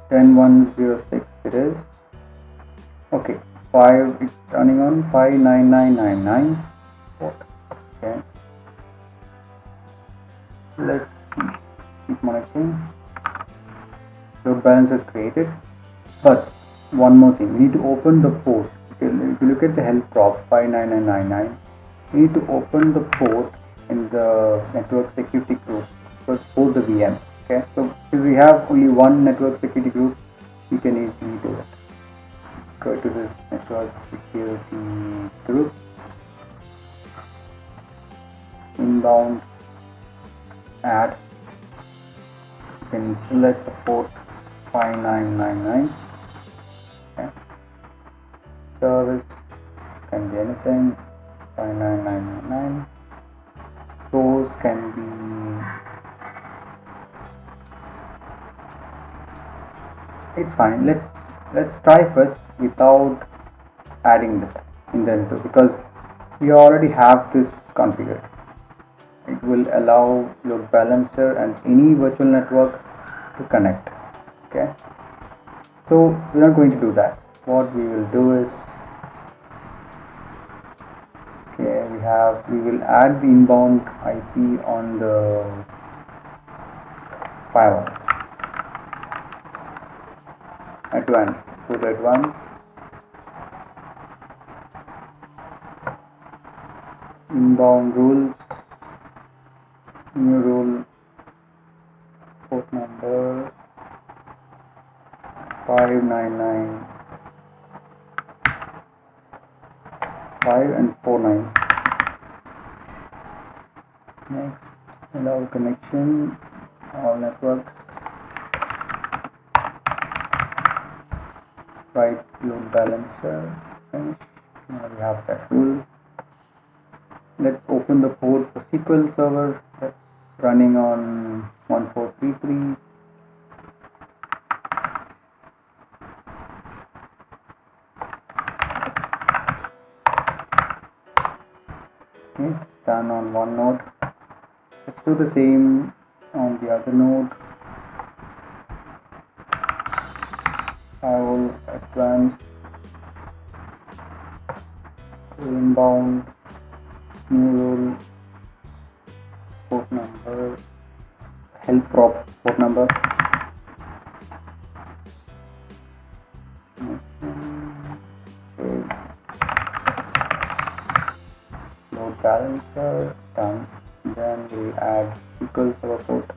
10106 it is. Okay, 5 it's running on 59999 port. Okay. Let's keep monitoring. Load balancer is created. But one more thing, we need to open the port. If you look at the health prop 59999, we need to open the port in the network security group for the VM. Okay, so if we have only one network security group, we can easily do it. Go to this network security group, inbound, add. You can select the port 5999. Okay. Service can be anything, 59999. Source can be it's fine. Let's try first without adding this in the intro because we already have this configured. It will allow load balancer and any virtual network to connect. Okay, so we're not going to do that. what we will do is, we will add the inbound IP on the firewall. Advanced. Go to advanced. Inbound rules. New rule. Port number 599. 5 and 49. Next, allow connection, all networks. Write load balancer. Finish. Now we have that rule. Let's open the port for SQL Server. That's running on 1433. Okay, done on one node. Let's do the same on the other node. Firewall advanced, inbound, new rule, port number, help prop port number. Load balancer, done. Then we'll add SQL Server port.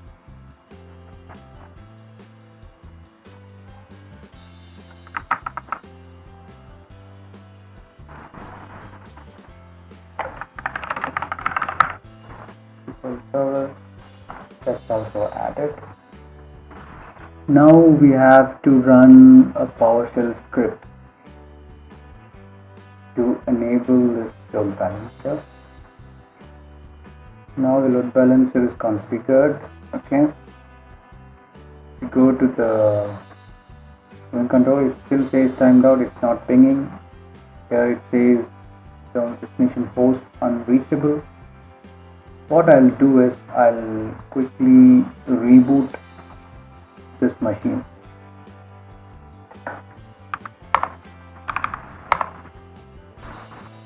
SQL Server, that's also added. Now we have to run a PowerShell script to enable this load balancer. Now the load balancer is configured. Okay, we go to the domain controller. It still says timed out, it's not pinging. Here it says the destination host unreachable. What I'll do is I'll quickly reboot this machine.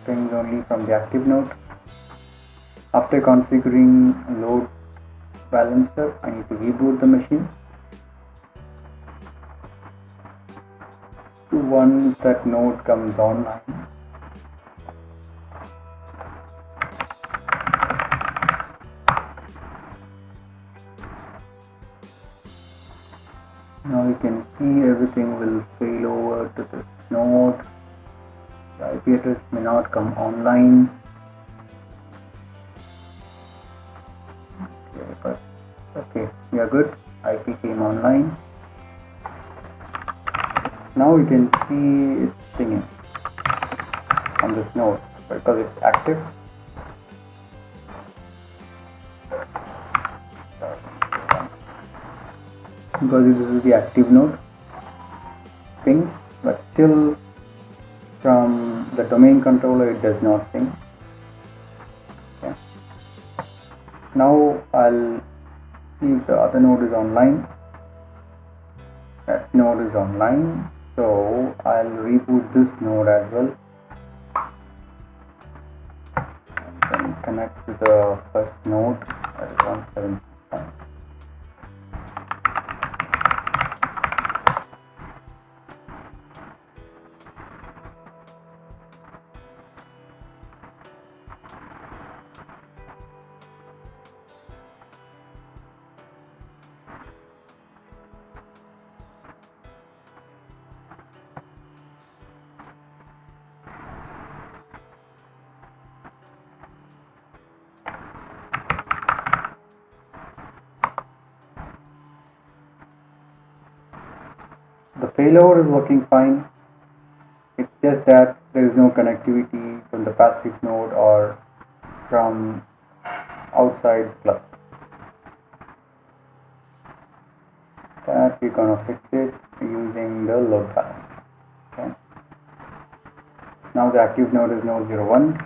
Pings only from the active node. After configuring load balancer, I need to reboot the machine. Once that node comes online, now you can see everything will fail over to this node. The IP address may not come online. Okay, we are good. IP came online. Now you can see it's pinging on this node because it's active. Because this is the active node, ping, but still from the domain controller it does not ping. Okay. Now I'll see if the other node is online. That node is online, so I'll reboot this node as well and then connect to the first node, that is 175. The failover is working fine. It's just that there is no connectivity from the passive node or from outside cluster. That we're gonna fix it using the load balancer. Okay. Now the active node is node 01.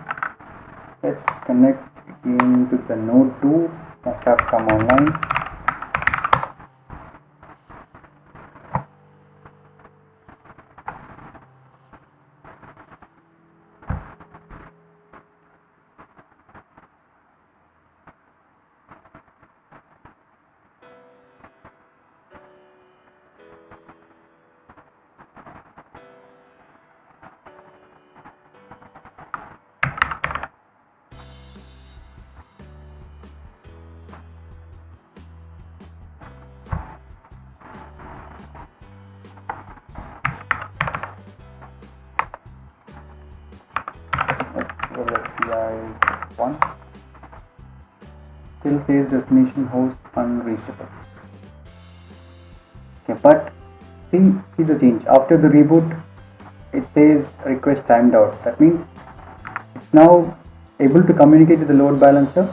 Let's connect into the node 2. Must have come online. SPI1 still says destination host unreachable. Okay, but see the change. After the reboot, it says request timed out. That means it's now able to communicate with the load balancer,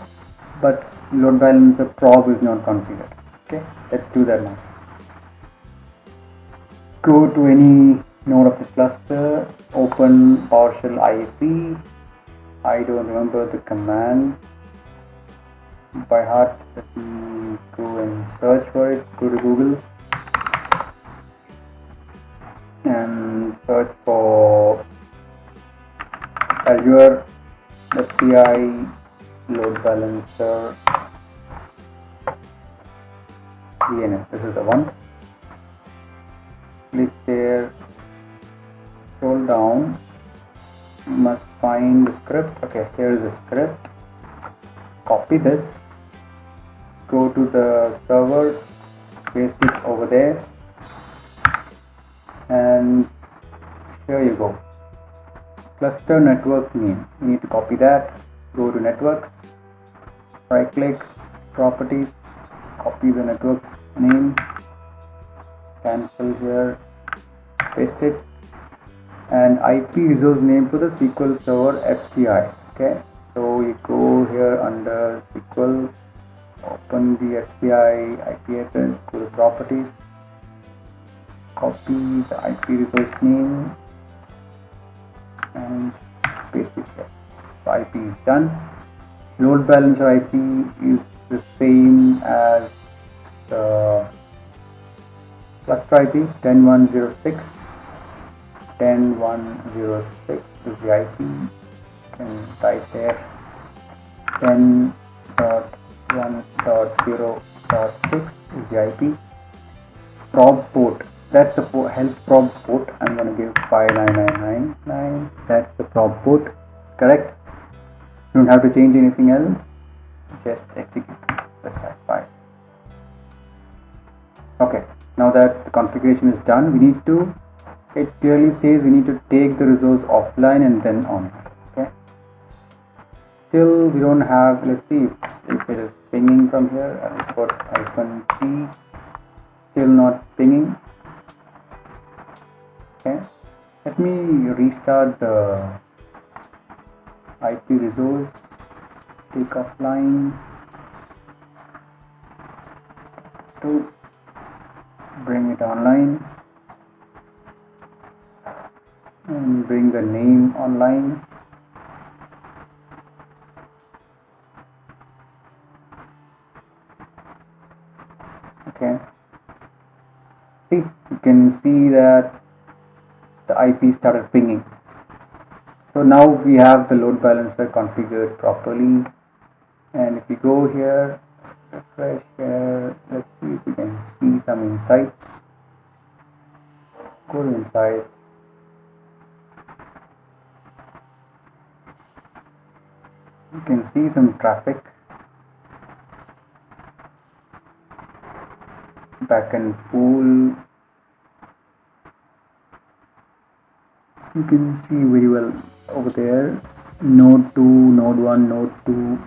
but load balancer probe is not configured. Okay, let's do that now. Go to any node of the cluster, open PowerShell IAC. I don't remember the command by heart. Let me go and search for it. Go to Google and search for Azure SPI Load Balancer VNet. This is the one. Click there, scroll down, you must find the script. Okay, here is the script. Copy this, go to the server, paste it over there, and here you go. Cluster network name, you need to copy that. Go to networks, right click, properties, copy the network name, cancel here, paste it, and IP resource name for the SQL Server SPI. Okay, so you go here under SQL, open the SPI IP address, go to properties, copy the IP resource name and paste it here. So IP is done. Load balancer IP is the same as the cluster IP, 10.106. 10.106 is the IP. You can type there 10.1.0.6 is the IP. Probe port, that's the health probe port. I'm going to give 59999. That's the probe port. Correct. You don't have to change anything else. Just execute. Let's type 5. Okay. Now that the configuration is done, we need to. It clearly says we need to take the resource offline and then on. Okay. Still, we don't have. Let's see if it is pinging from here. I'll put -T. Still not pinging. Okay. Let me restart the IP resource. Take offline to bring it online and bring the name online. Okay, see, you can see that the IP started pinging. So now we have the load balancer configured properly, and if you go here, refresh here, let's see if we can see some insights. Go to insights. You can see some traffic back and pool. You can see very well over there. Node 2, node 1, node 2.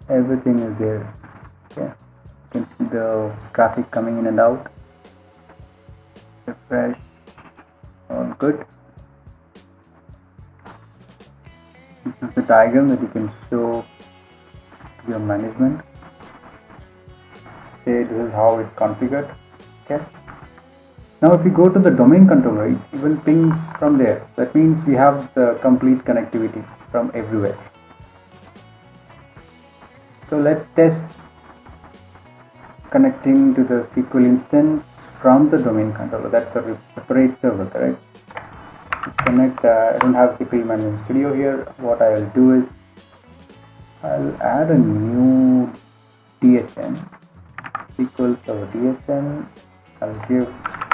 Everything is there. Okay. You can see the traffic coming in and out. Refresh. All good. This is the diagram that you can show to your management. Say this is how it's configured. Okay. Now if we go to the domain controller, it even pings from there. That means we have the complete connectivity from everywhere. So let's test connecting to the SQL instance from the domain controller. That's a separate server, correct? Connect. I don't have SQL Management Studio here. What I will do is I'll add a new DSN, SQL Server DSN. I'll give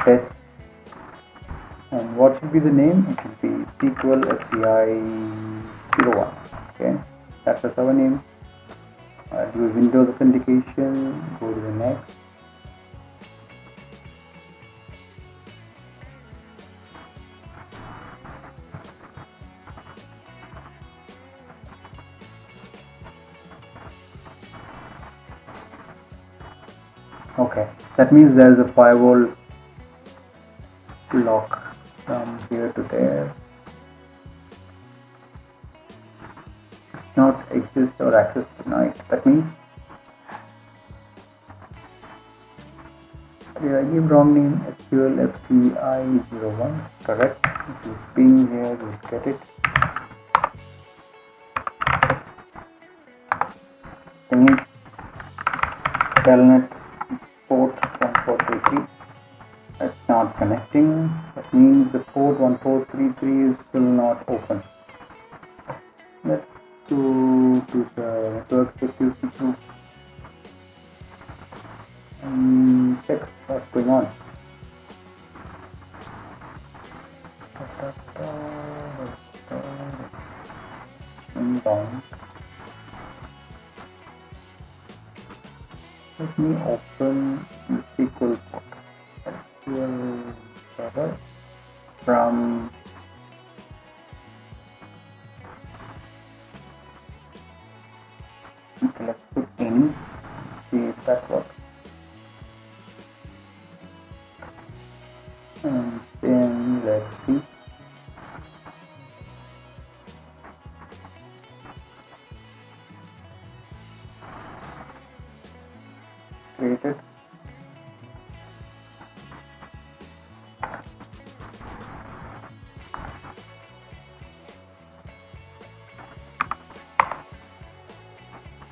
test, and what should be the name? It should be SQL SCI01. Okay, that's the server name. Do Windows authentication. Go to the next. Okay, that means there is a firewall lock from here to there. Not exist or access denied. That means did I give wrong name? SQL FCI01. Correct. If you ping here, you'll get it. Ping telnet port 1433. That's not connecting. That means the port 1433 is still not open. Let's go to the network security group and check what's going on. Inbound. Let me open the SQL port. SQL Server from okay, let's put in, see if that works. And then let's see. Created.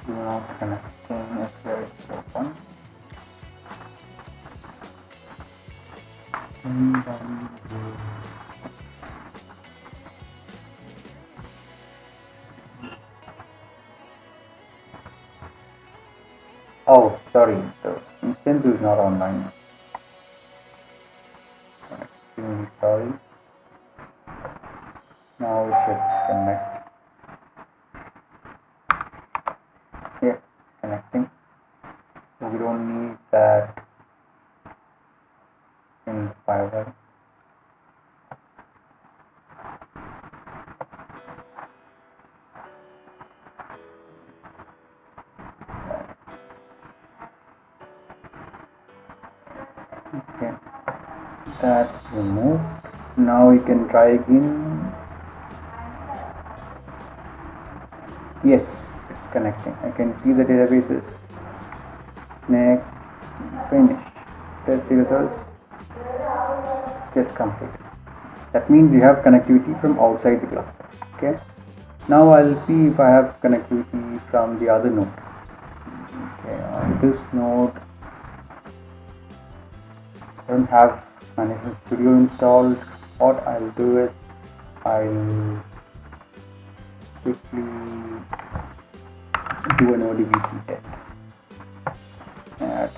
Not connecting if there is open. Oh, sorry, the instance is not online. Extremely sorry. Now it should connect. Yeah, connecting. So we don't need that in the firewall. Okay, that's removed. Now we can try again. Yes, it's connecting. I can see the databases. Next, finish. Test results just completed. That means you have connectivity from outside the cluster. Okay. Now I'll see if I have connectivity from the other node. Okay, on this node I don't have Management Studio installed. What I'll do is I'll quickly do an ODBC test. Add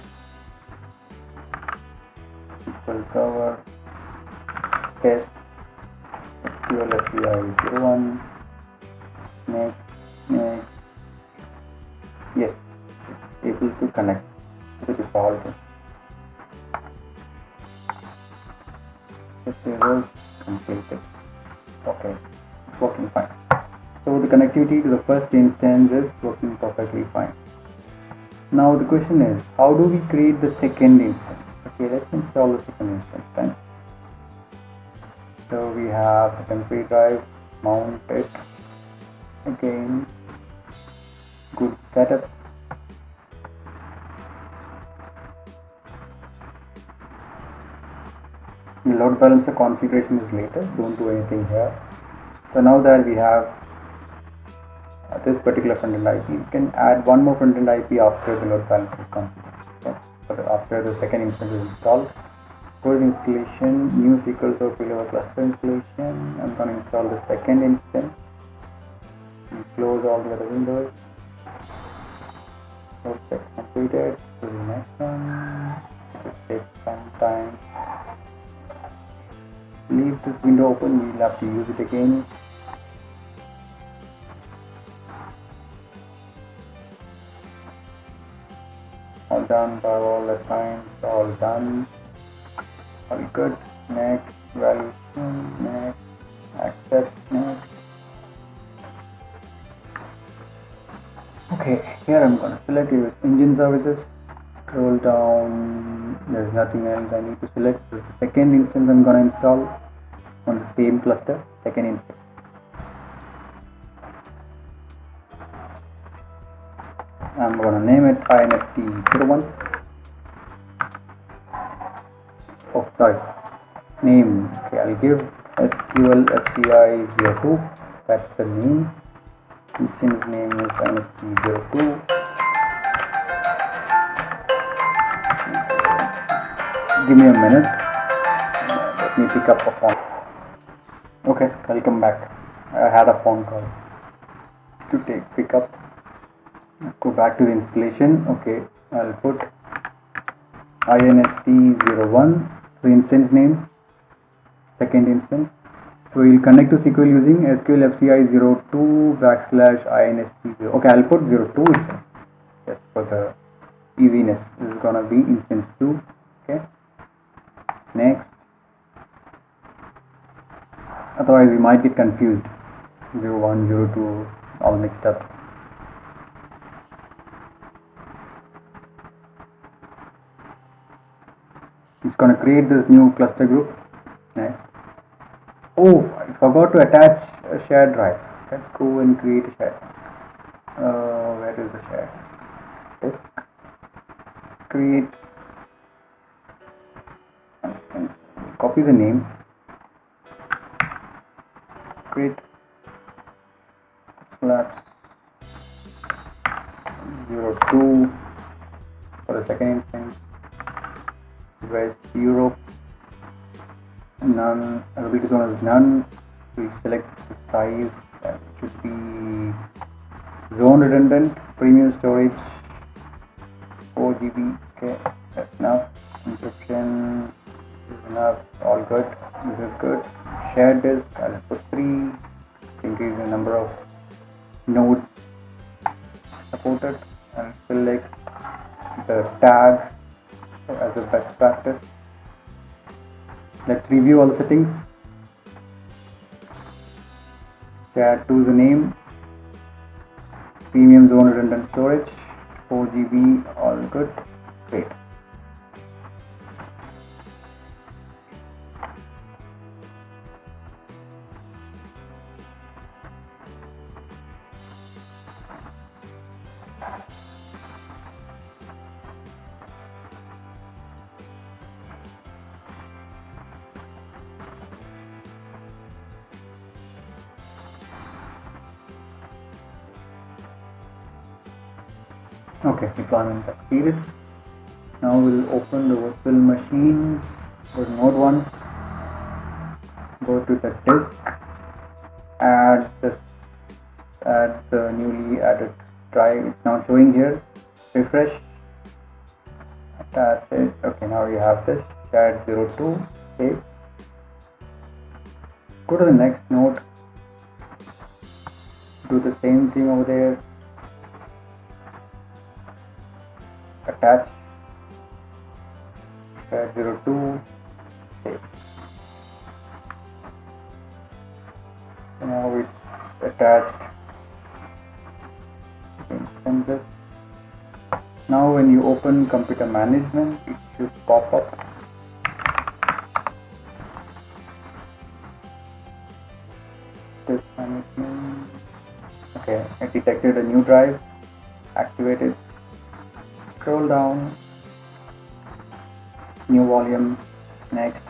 SQL Server test SQL FCI01. Next. Yes, it's able to connect to the default. This was completed. Okay, it's working fine. So the connectivity to the first instance is working perfectly fine. Now the question is, how do we create the second instance? Okay, let's install the second instance then. So we have the temporary drive, mount it. Again, good setup. The load balancer configuration is later, don't do anything here. So now that we have this particular front-end IP, you can add one more front-end IP after the load balancer is configured. Okay? After the second instance is installed. Go to installation, new SQL Server Failover Cluster installation. I'm going to install the second instance. And close all the other windows. Load check completed. To the next one. It takes some time. Leave this window open, we'll have to use it again. All done, firewall assigned, all done. All good. Next, validation, next, accept, next. Okay, here I'm going to select use engine services. Scroll down, there's nothing else. I need to select the second instance I'm gonna install on the same cluster, second instance. I'm gonna name it inst01. Oh, sorry, name. Okay, I'll give SQL FCI02. That's the name. Instance name is inst02. Give me a minute. Let me pick up a phone. Okay, welcome back. I had a phone call to pick up. Let's go back to the installation. Okay, I'll put inst01, the instance name, second instance. So we'll connect to SQL using SQL FCI02 /inst0. Okay, I'll put 02 itself, just for the easiness. This is gonna be instance 2. Okay, next. Otherwise we might get confused. 01, 02, all mixed up. It's going to create this new cluster group. Next. Oh, I forgot to attach a shared drive. Let's go and create a shared. Where is the shared disk? Create. Copy the name. Create /02 for the second instance. West Europe, none, availability zone is none. We select the size, that should be zone redundant, premium storage 4 GB. Okay, that's enough. Encryption is enough, all good. This is good. Shared disk, I'll put 3, increase the number of nodes supported, and select the tag as a best practice. Let's review all the settings. Shared to the name, premium zone redundant storage, 4 GB, all good. Great. Okay, deployment succeeded. Now we'll open the virtual machines. Go to node 1, go to the disk, add the newly added drive. It's now showing here. Refresh, attach it. Okay, now we have this shared 02. Save. Go to the next node, do the same thing over there. Attach shared 02. Save. So now it's attached instances. Now when you open computer management, it should pop up. Disk management. Okay, it detected a new drive. Activated. Scroll down, new volume, next.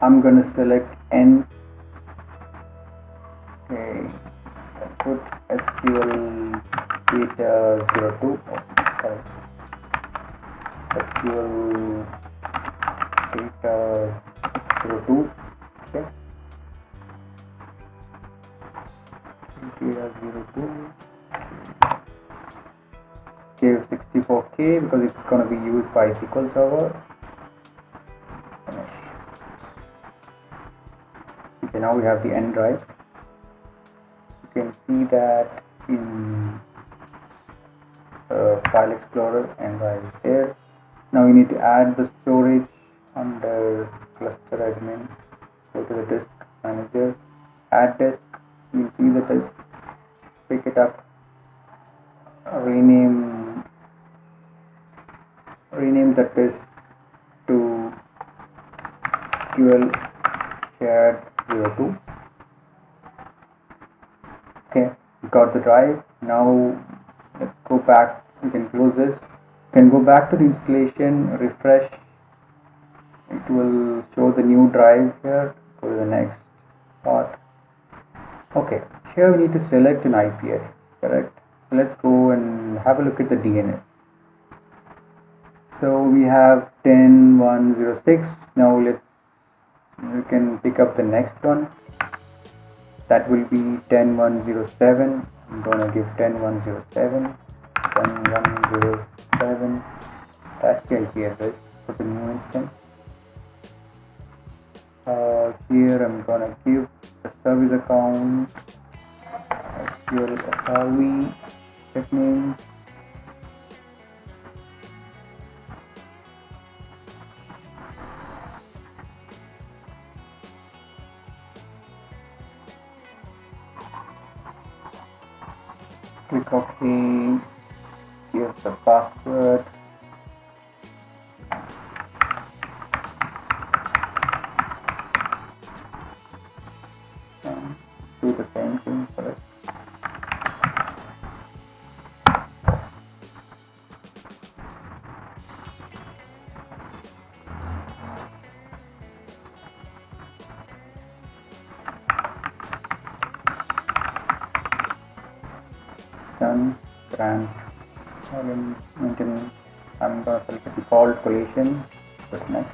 I'm gonna select N. Okay, put SQL data 02. Oh, sorry. SQL data 02. Okay. Data 02. Give 64K because it's going to be used by SQL Server. Finish. Okay, now we have the N drive. You can see that in File Explorer, N drive is there. Now we need to add the storage under cluster admin. Go to the disk manager, add disk. You'll see the disk. Pick it up. Rename rename the disk to SQL shared 02. Okay, we got the drive. Now let's go back. You can close this. You can go back to the installation, refresh. It will show the new drive here. Go to the next part. Okay, here we need to select an IP address, correct? So let's go and have a look at the DNS. So we have 10.106. Now we can pick up the next one. That will be 10.107. I'm gonna give 10.107. 10.107. That's the IP address for the new instance. Here I'm gonna give the service account SQL SRV check name. Click OK. Here's the password. Do the same thing for it. Done. Grant maintenance. I'm going to select the default collision. Put next.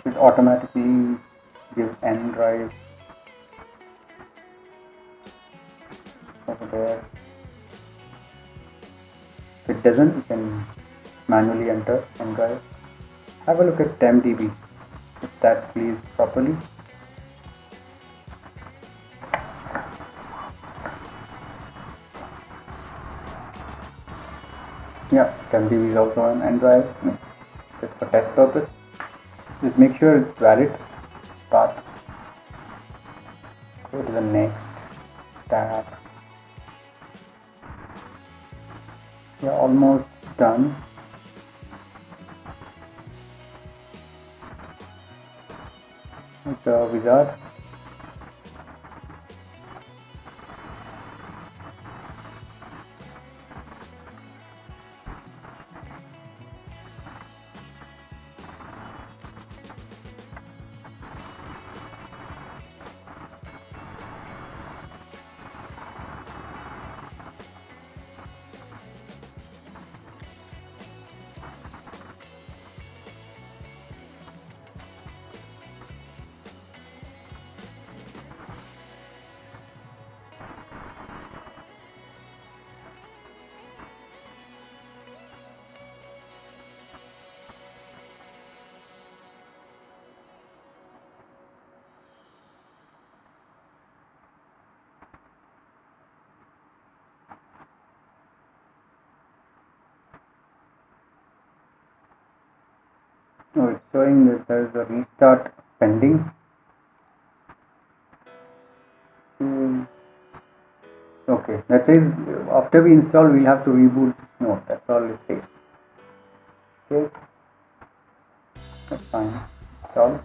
It automatically gives N drive over there. If it doesn't, you can manually enter N drive. Have a look at TempDB if that plays properly. Yeah, TempDB is also an N drive. Just for test purpose. Just make sure it's valid. Start. Go to the next tab. You're almost done. With the wizard. No, it's showing that there is a restart pending. Okay, that says after we install, we'll have to reboot this node. That's all it says. Okay, that's fine. Install.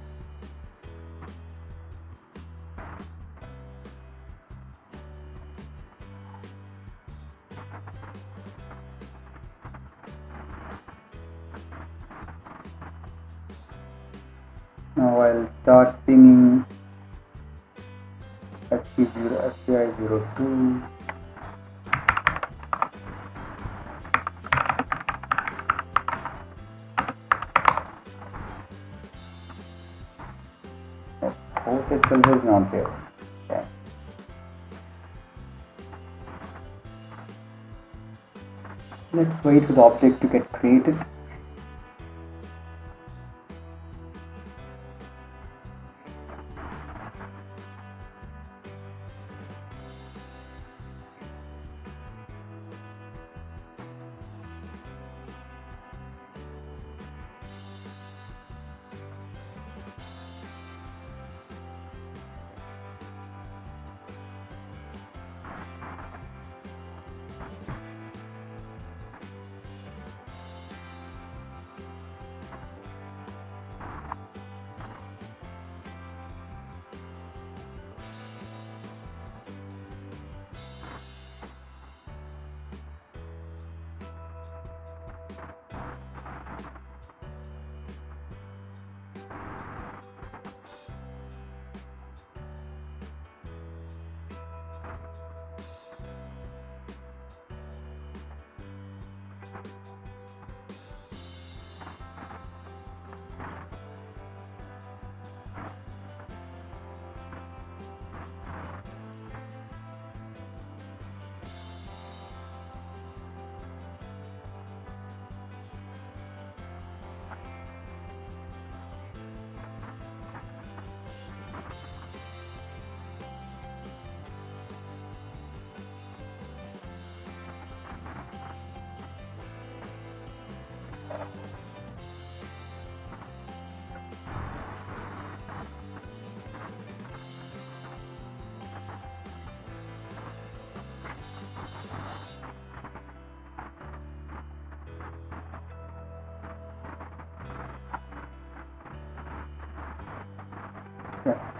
Now I'll start pinging SPI02. request itself is not there. Okay. Let's wait for the object to get created.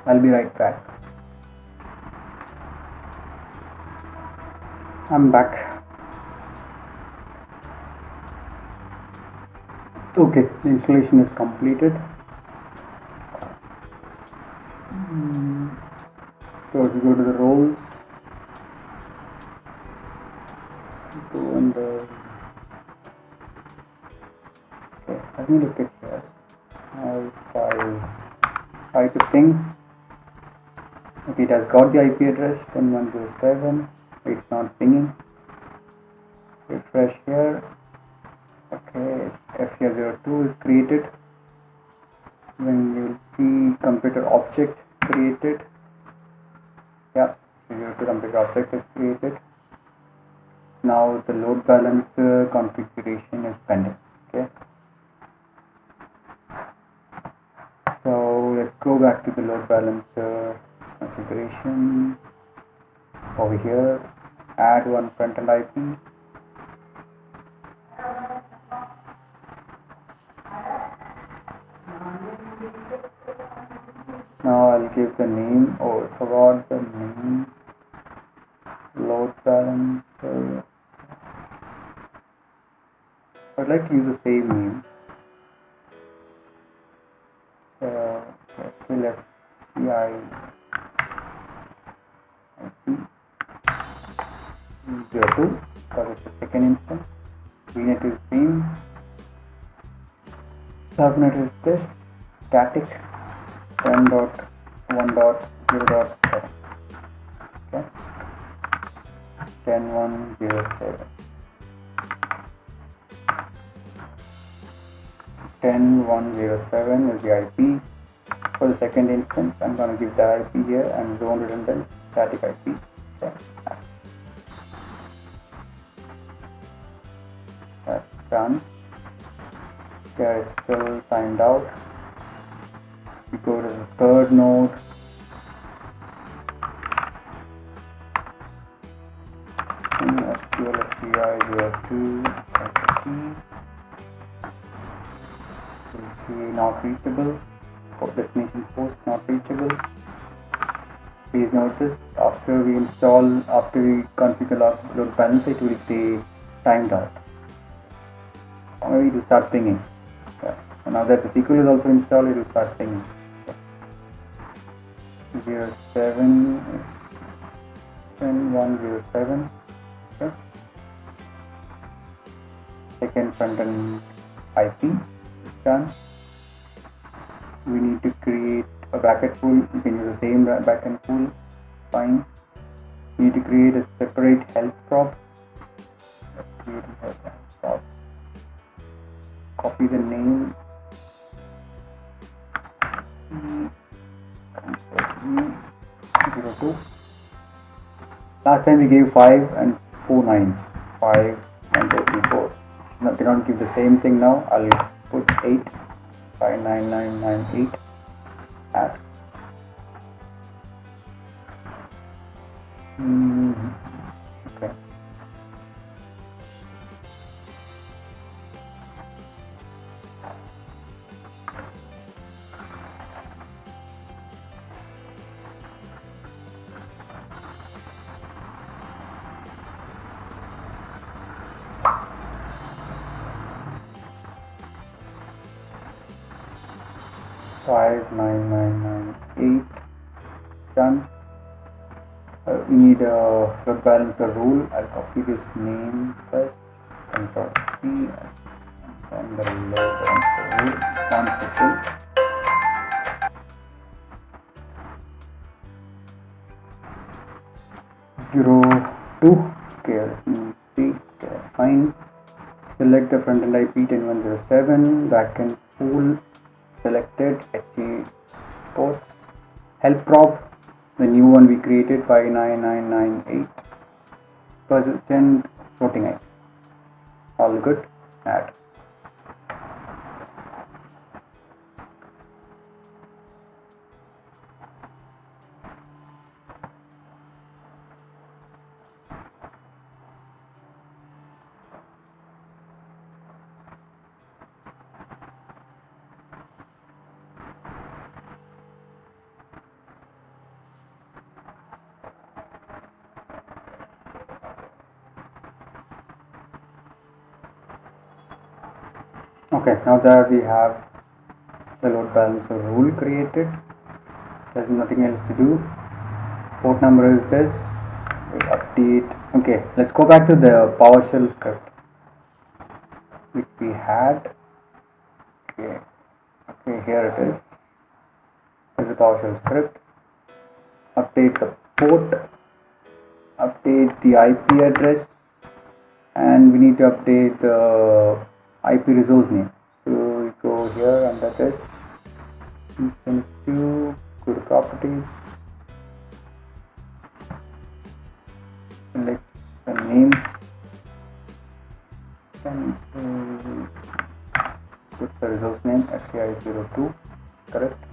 I'll be right back. I'm back. Okay, the installation is completed. So if you go to the roles, go in the, okay, let me look at here. If I try to ping, okay, it has got the IP address 10.107, it's not pinging. Refresh here. Okay, F02 is created. Then you will see computer object created. Yeah, F02 computer object is created. Now the load balancer configuration is pending. Okay. So let's go back to the load balancer configuration. Over here, add one front-end IP. Now I'll give the name. Oh, I forgot the name. Load balancer. I'd like to use the same name. So SQL IP 02 because it's the second instance. VNet is same. Subnet is this. Static 10.1.0.7. Okay. 10.1.0.7. 10.1.0.7 is the IP for the second instance. I'm going to give the IP here and zone redundant static IP. Okay. That's done. Here it's still timed out. We go to the third node. SQL CI02 SSE. You see not reachable. Destination post not reachable. Please notice after we configure load balancer, it will say timed out. Or maybe it will start pinging. Yeah. So now that the SQL is also installed, it will start pinging. 07 10.1.0.7. Okay. Second front-end IP is done. We need to create a bracket pool, you can use the same bracket pool, fine. You need to create a separate health prop. Let's create a health prop. Copy the name. 02. Last time we gave 5 and 4 nines. 5 and 4. No, cannot give the same thing now. I'll put 8. 59998. Add. Okay. Five nine nine nine eight. Done. We need a load balancer rule. I'll copy this name first. Control C and the load balancer rule. Zero two. Okay, let me see. Okay, fine. Select the front end IP 10107. Backend pool selected. HE ports. Help prop. The new one we created 59998. Persistent floating IP. All good. Add. Okay, now that we have the load balancer rule created, there's nothing else to do. Port number is this. We update. Okay, let's go back to the PowerShell script which we had. Okay, here it is. This is the PowerShell script. Update the port, update the IP address, and we need to update the IP resource name. So we go here under this, instance 2, go to properties, select the name, and put the resource name SCI02, correct.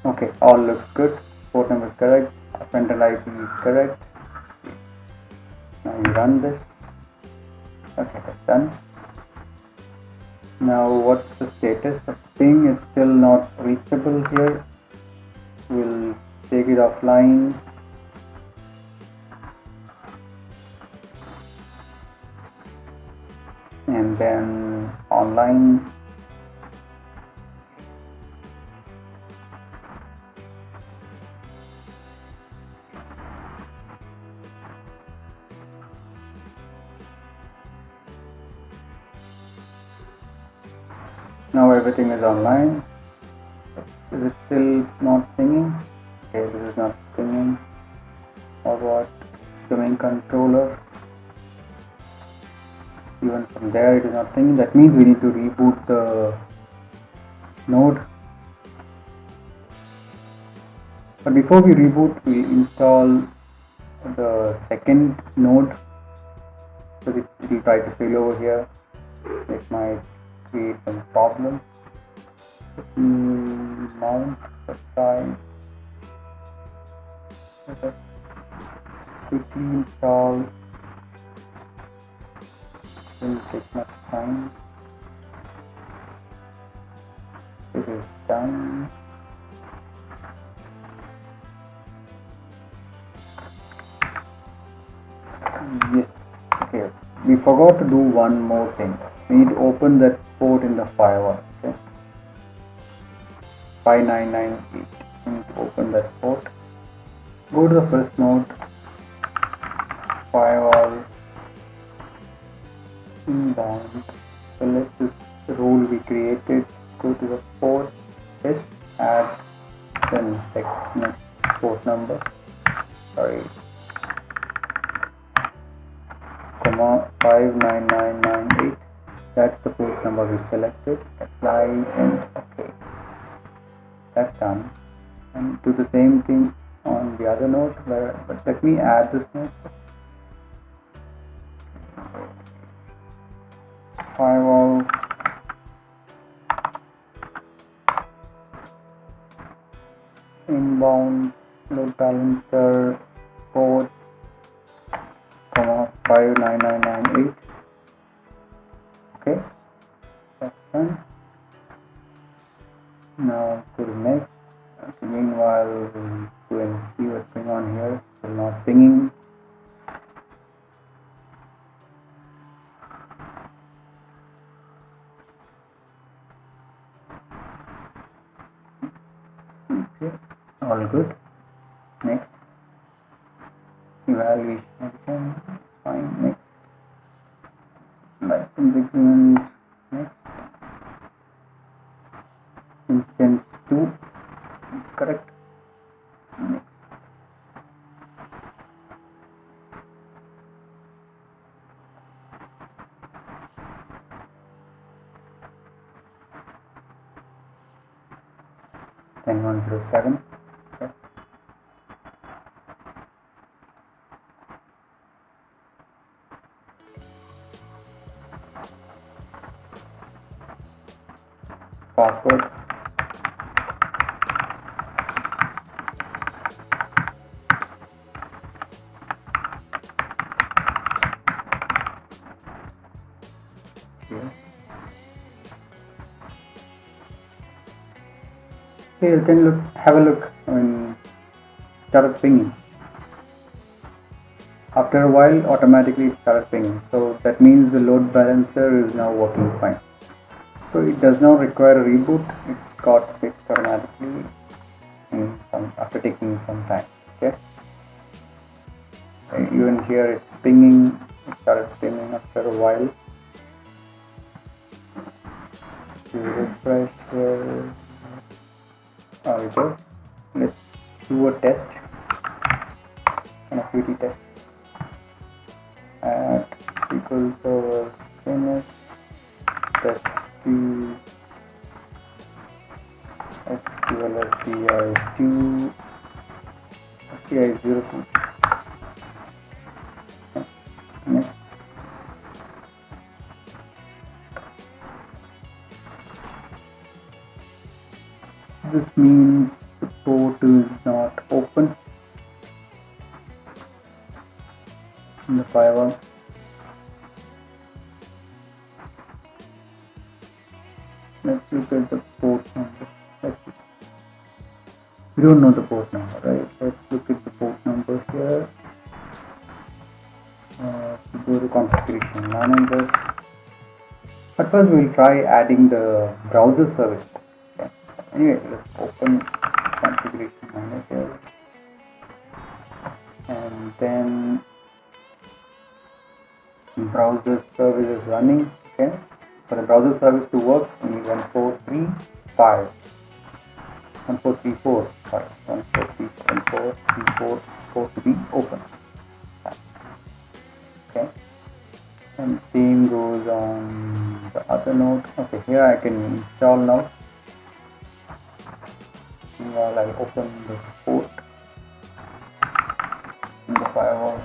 Okay, all looks good. Port number is correct, front end IP is correct. Now you run this. Okay, that's done. Now what's the status? The ping is still not reachable here. We'll take it offline. And then online. Now everything is online. Is it still not singing? Okay, this is not singing. Or what? Domain controller. Even from there it is not singing. That means we need to reboot the node. But before we reboot, we install the second node. So we try to fail over here. It might create some problem. Mount the time. Let us quickly install. Will take much time. It is done. Yes. Okay. We forgot to do one more thing. We need to open that port in the firewall. Okay. 5998. We need to open that port. Go to the first node. Firewall. Inbound. Select this role we created. Go to the port. this add then next port number, sorry, comma 59998. That's the port number we selected. Apply and OK. That's done. And do the same thing on the other node, but let me add this node. Firewall inbound load balancer port, comma 59998. Okay, that's done. Now to the next. Okay, meanwhile, we'll go and see what's going on here. Still not pinging. Okay, all good. Next. Evaluation again. Fine. Next. License agreement. Next. Instance 2. Correct. Next. Then 107. Okay. Password. Okay, you can have a look when started pinging. After a while, automatically it started pinging. So that means the load balancer is now working fine. So it does not require a reboot. It got fixed automatically after taking some time. Okay. Even here it's pinging. It started pinging after a while. To refresh here. There we go. Let's do a test, connectivity test. At SQL Server Finish test to SQL SCI2 SCI02. Next. This means the port is not open in the firewall. Let's look at the port number. We don't know the port number, right? Let's look at the port number here. Go to configuration manager. At first, we'll try adding the browser service. Okay. Anyway, let's open configuration manager, and then browser service is running. Okay. For the browser service to work, we need 1434 to be open. Okay, and same goes on the other node. Okay, here I can install now. Meanwhile, I'll open the port in the firewall.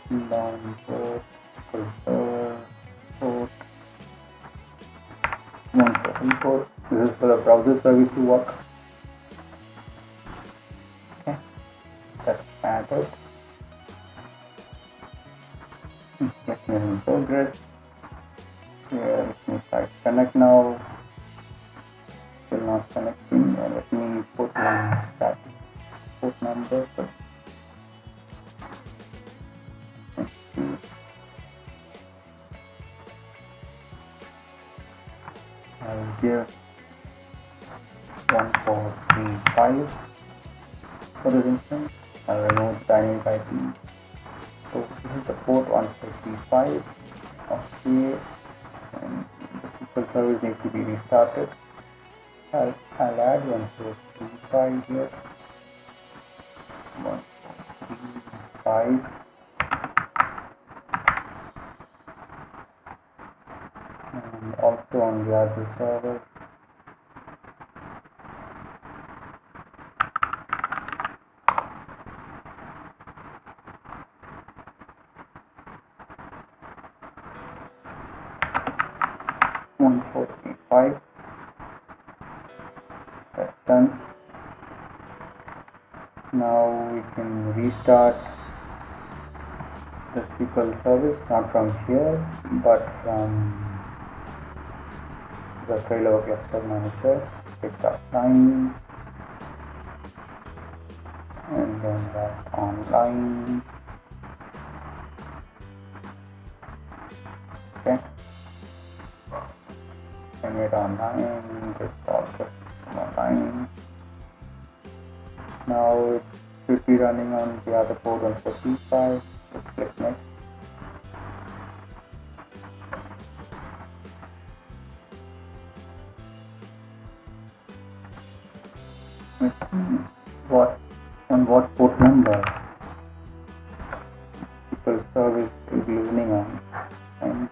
Down port, port 144. This is for the browser service to work. Okay, that's added. Let me in progress. Here, let me try connect now. Still not connecting. Let me put one static port number. So I'll give 1435 for this instance. I'll remove dynamic IP. So this is the port 1435. Okay, and the SQL service needs to be restarted. I'll add 1.35 here. 1.35. And also on the Azure server. That's done. Now we can restart the SQL service, not from here but from the Failover Cluster Manager. Pick up 9 and then that online. Okay. VNet online, this also online. Now it should be running on the other port 145. Let's click next. Let's see what port number SQL service is listening on, and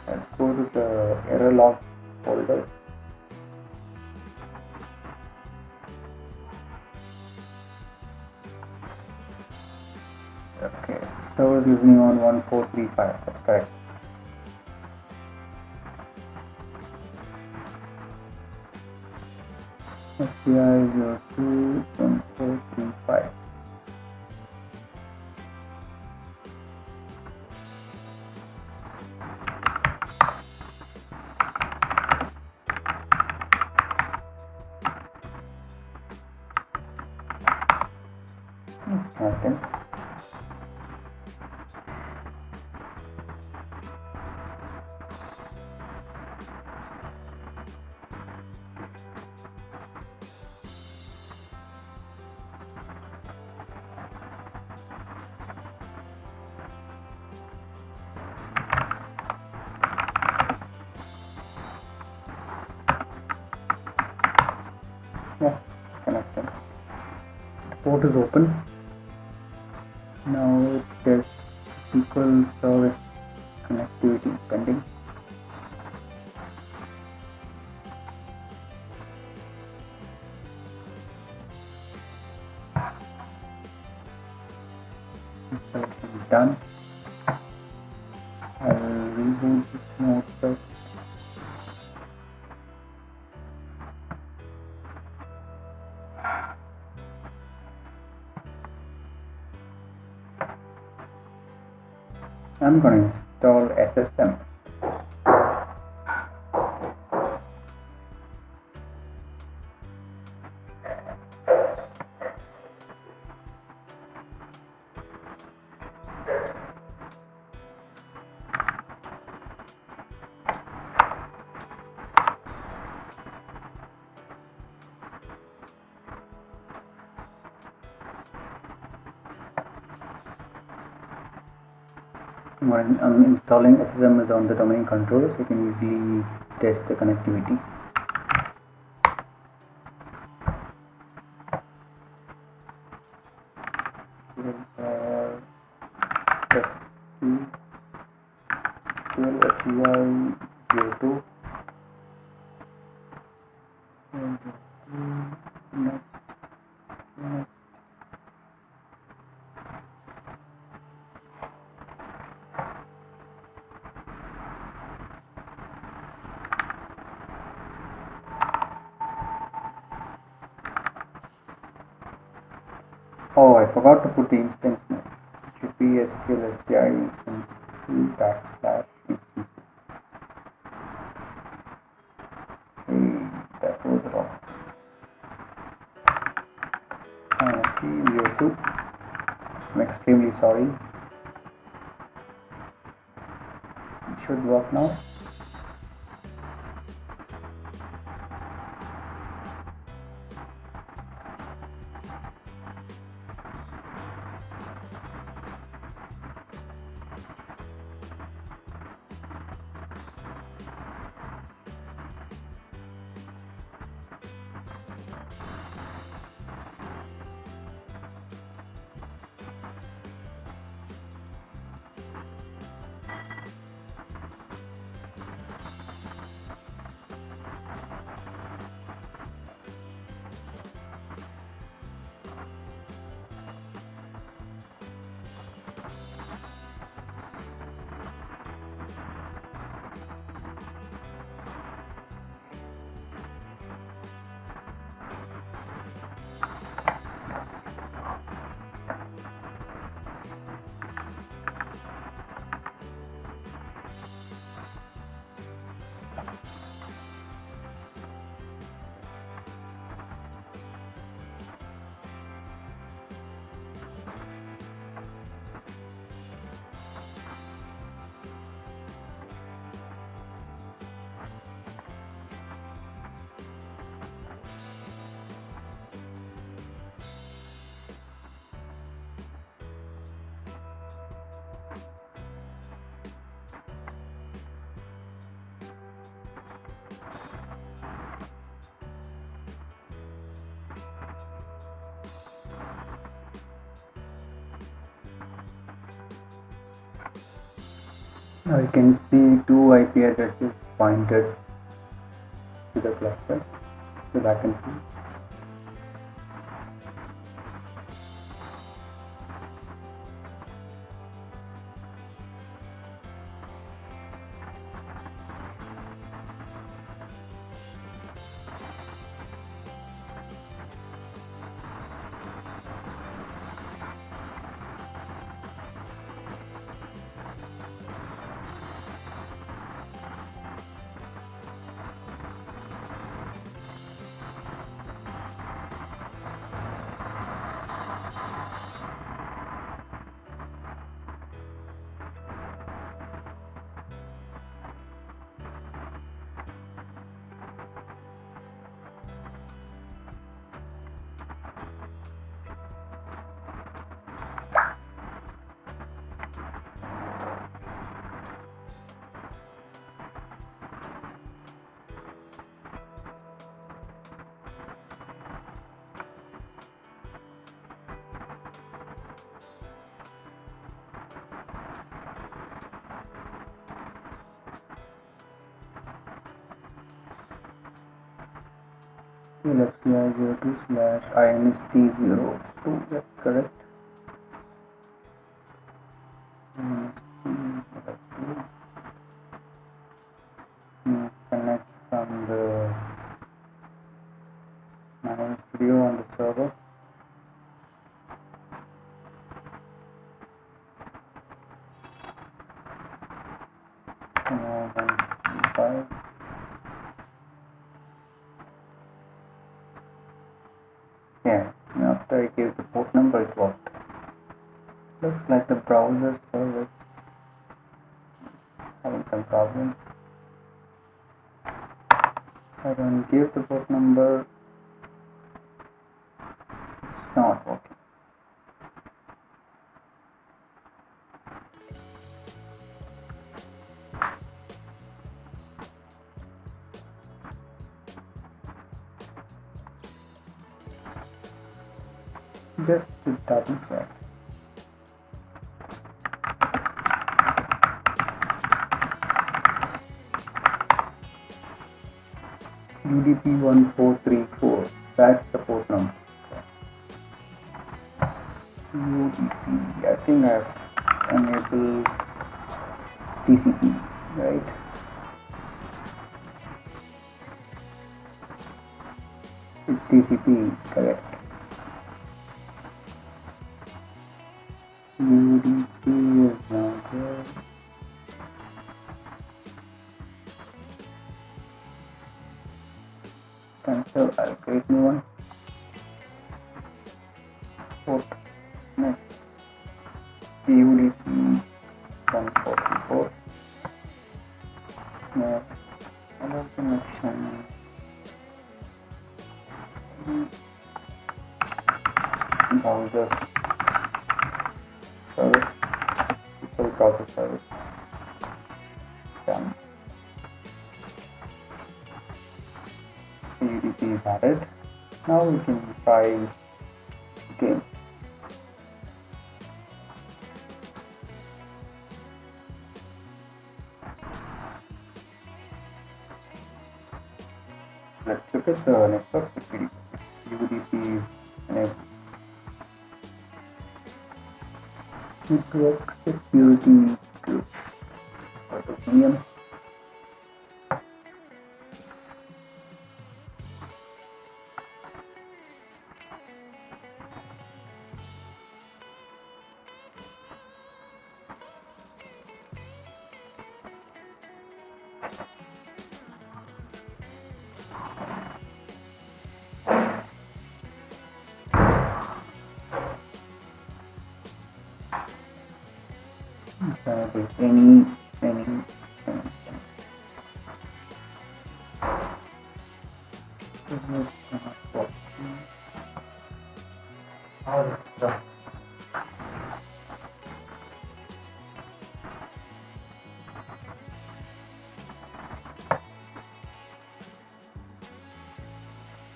let's go to the error log folder. Okay, server is listening on 1435. That's correct. SPI 02.1435. Nothing. Yeah, connected. The port is open. Now it says SQL Server Connectivity pending. Installation is done. I will reboot this node first. I'm going to install SSM. When I'm installing SSM is on the domain controller, so you can easily test the connectivity. Test SQL 02. Next. Oh, I forgot to put the instance name. It should be SQL STI instance 2 / instance. Hey, that was wrong. INST02. I'm extremely sorry. It should work now. Now you can see two IP addresses pointed to the cluster, so that can see. LFCI02/INST02, that's correct. Connect from the manage video on the server. Yeah, after I gave the port number, it worked. Looks like the browser service having some problem. I don't give the port number, it's not working. Just to double check. UDP1434, that's the port number. UDP, I think I've enabled TCP, right? It's TCP, correct. UDP is not there. Cancel, I'll create new one. Port next UDP 144. Next other connection. Browser service, SQL browser service. Done. UDP is added. Now we can try again. Let's look at the network security. UDP is enabled. Network security group. VM. Any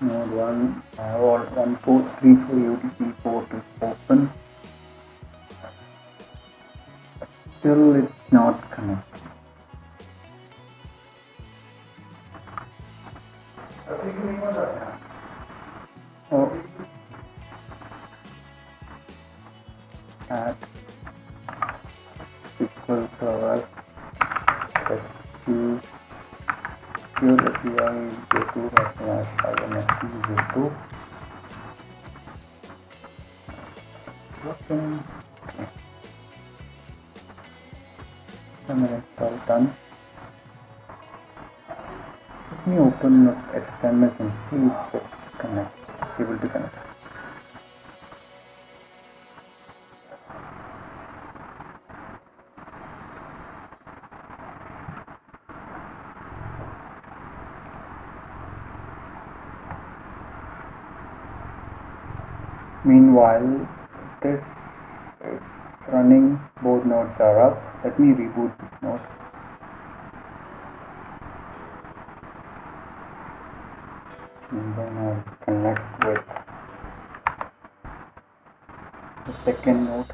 node 1, I have all 1434 UDP port is open. Still it's not not connect. Oh, at SQL Server SQ Pure API J2 -INSP J2. Install done. Let me open up SMS and see if it's able to connect. Meanwhile, this is running, both nodes are up. Let me reboot this node. And then I'll connect with the second node.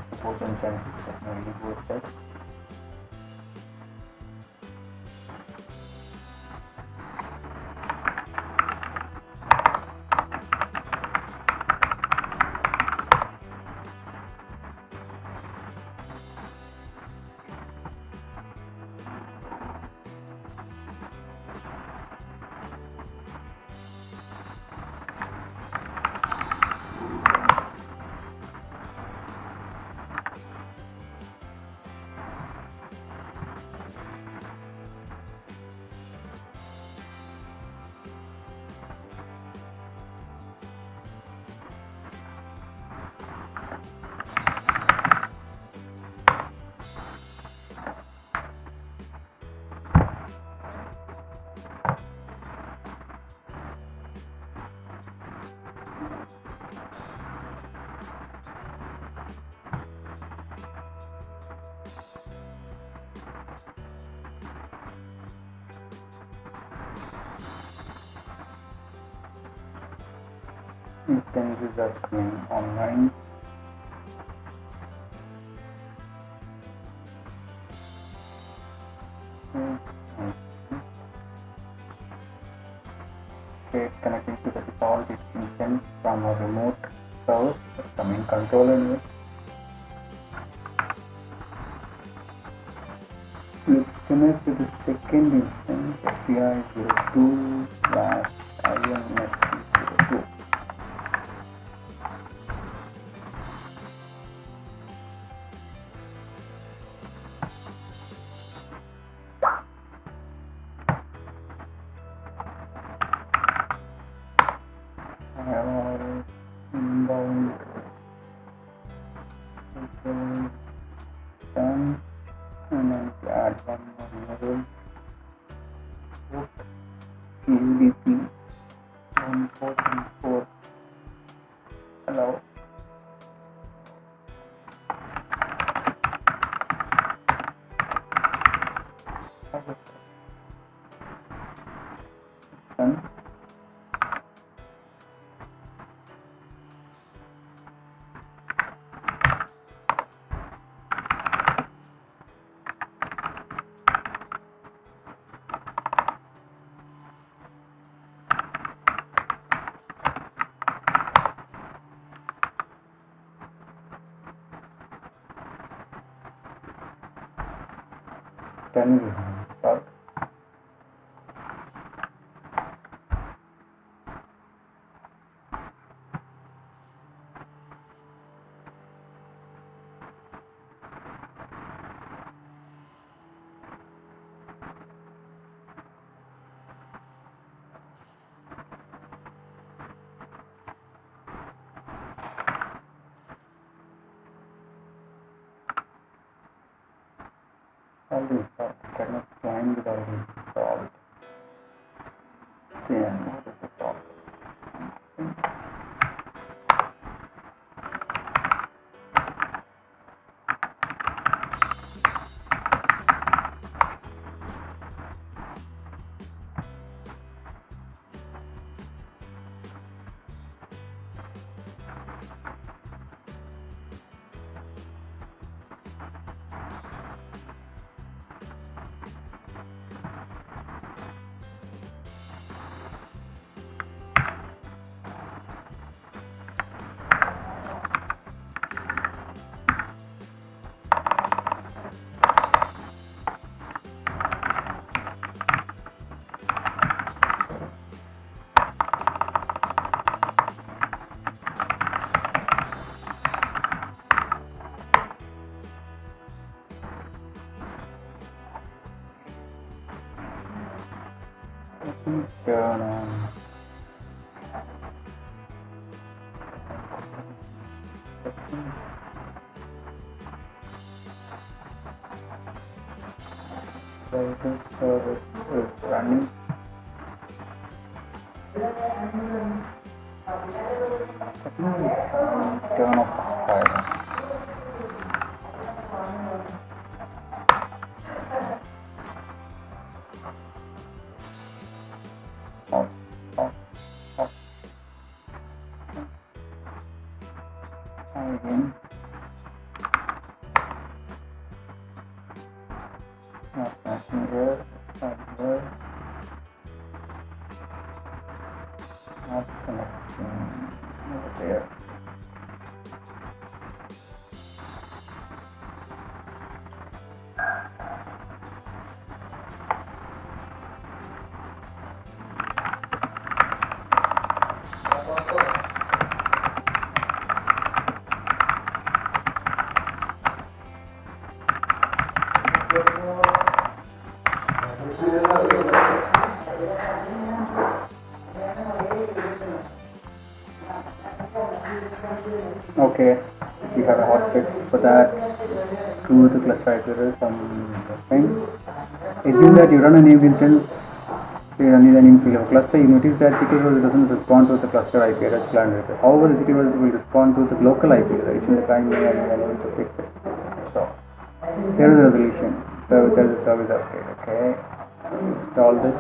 Support and chances that may reboot that. Instances are coming online. Okay, it's connecting to the default instance from a remote service, the domain controller anyway. Let's connect to the second instance, CI02/INSP02. Inbound done, and then add one more level. Port UDP 1414. Allow. Done. Then we will start. already installed. Cannot find it already installed. Then what is the problem? Turn on. Browser service is running. Turn off the file. Again. Not matching here, not here. Not connecting over there. Okay, we have a hotfix for that. To the cluster IP address, thing. Assume that you run a named instance, you run the named failover cluster. You notice that SQL Server doesn't respond to the cluster IP address planned request. However, the SQL Server will respond to the local IP address. The client may have been to fix it. So here is the resolution. So there is a service update. Okay, install this.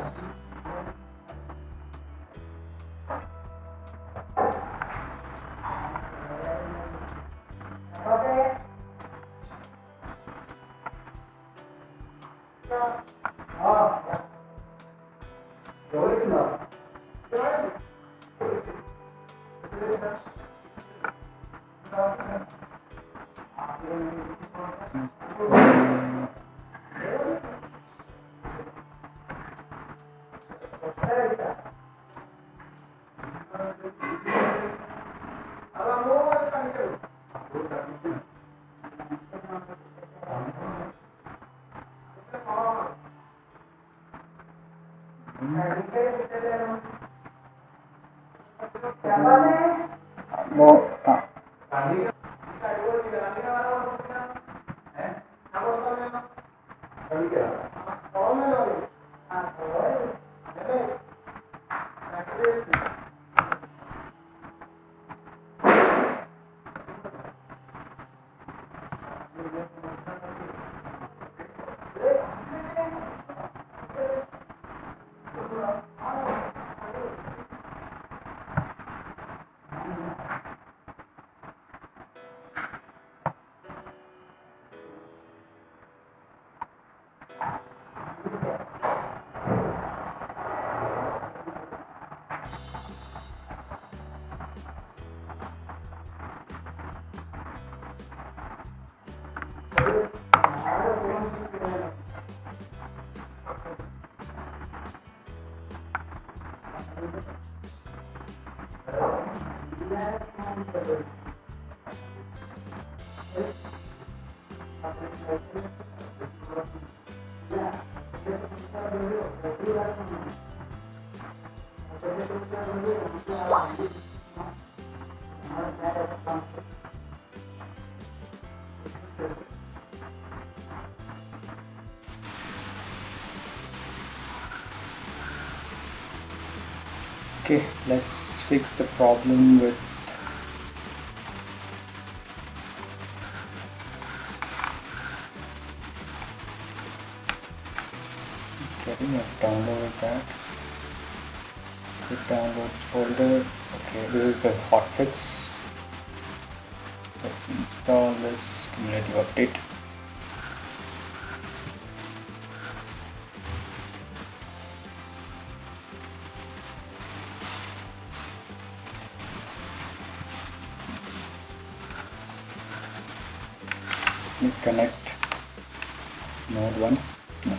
Okay, let's fix the problem with getting a download that. The downloads folder. Okay, this is the hotfix. Let's install this cumulative update. Connect node 1. No.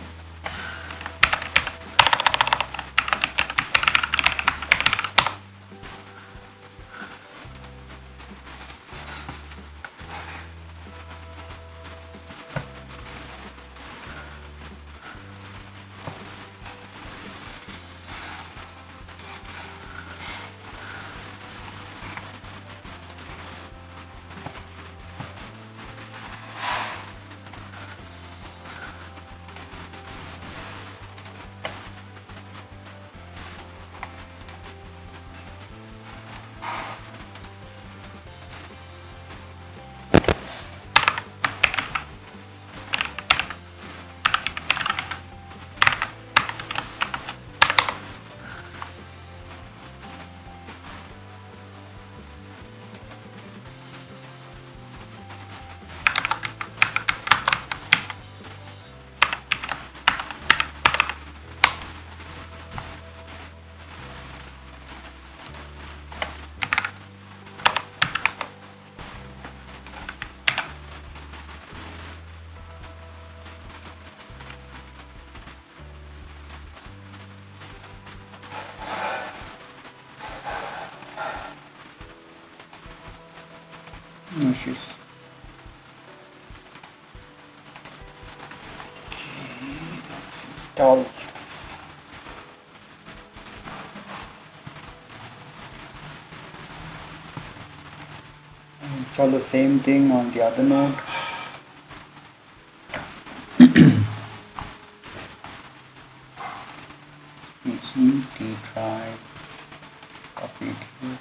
No issues. Okay, let's install. Install the same thing on the other node. PC, D drive, copy it here.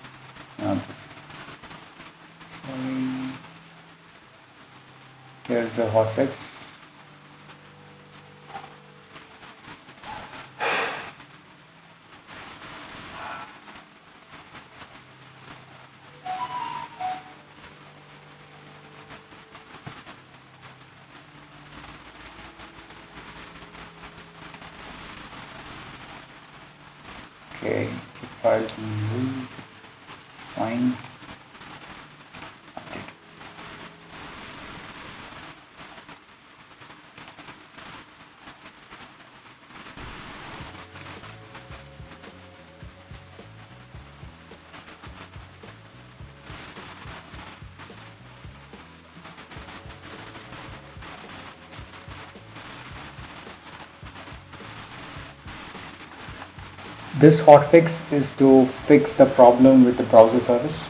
Now this. Sorry. Here's the hotfix. Okay, the file is moved. Fine. Update. This hotfix is to fix the problem with the browser service.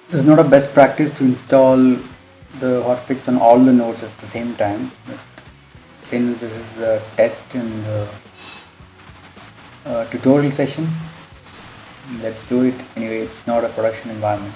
It's not a best practice to install the hotfix on all the nodes at the same time. But since this is a test in the tutorial session, let's do it anyway. It's not a production environment.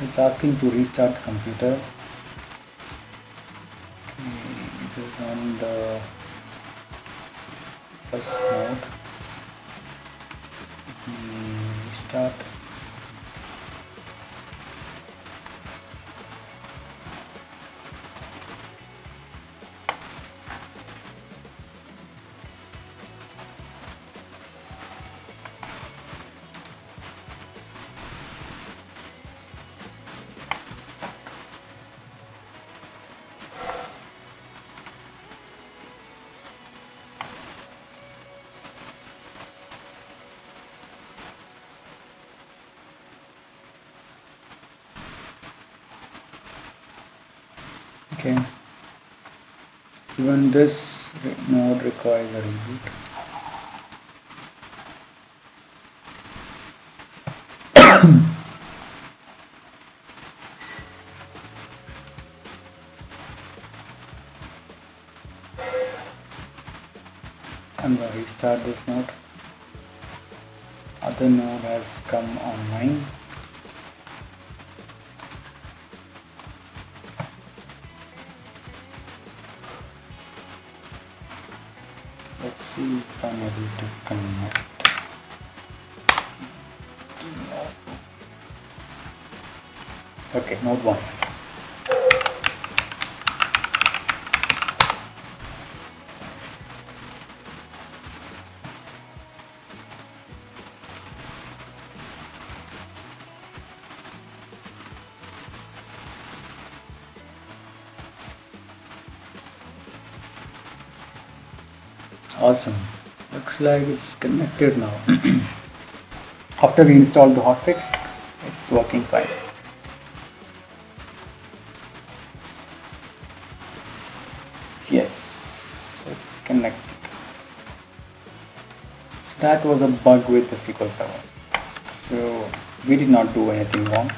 It's asking to restart the computer. It is on the first node. Restart. Okay, even this node requires a reboot. I'm going to restart this node. Other node has come online. Let's see if I'm able to connect. Okay, node 1. Awesome. Looks like it's connected now. After we installed the hotfix, it's working fine. Yes, it's connected. So that was a bug with the SQL Server. So we did not do anything wrong.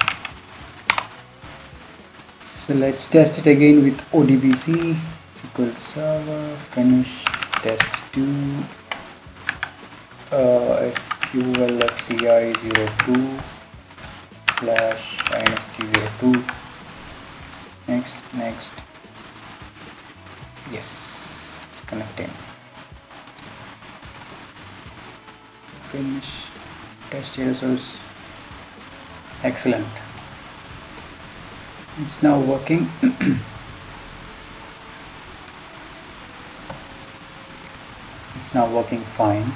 So let's test it again with ODBC, SQL Server, finish, test 2, SQLFCI02/inst02. Next. Yes, it's connecting. Finish, test users. Excellent. It's now working. It's now working fine.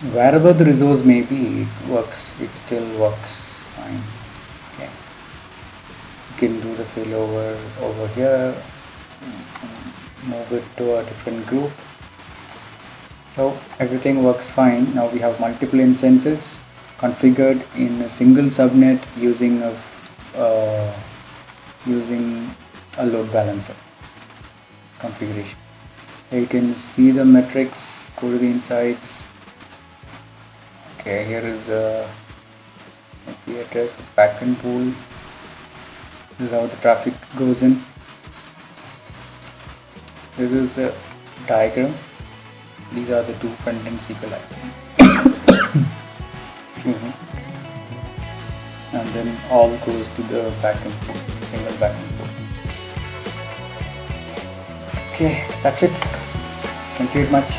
So wherever the resource may be, it works. It still works fine. Okay. You can do the failover over here. Move it to a different group. So everything works fine. Now we have multiple instances configured in a single subnet using a load balancer configuration. Here you can see the metrics. Go to the insights. Okay, here is the IP address, backend pool. This is how the traffic goes in. This is a diagram. These are the two front-end SQL items. Excuse me. And then all goes to the backend pool, single backend pool. Okay, that's it. Thank you very much.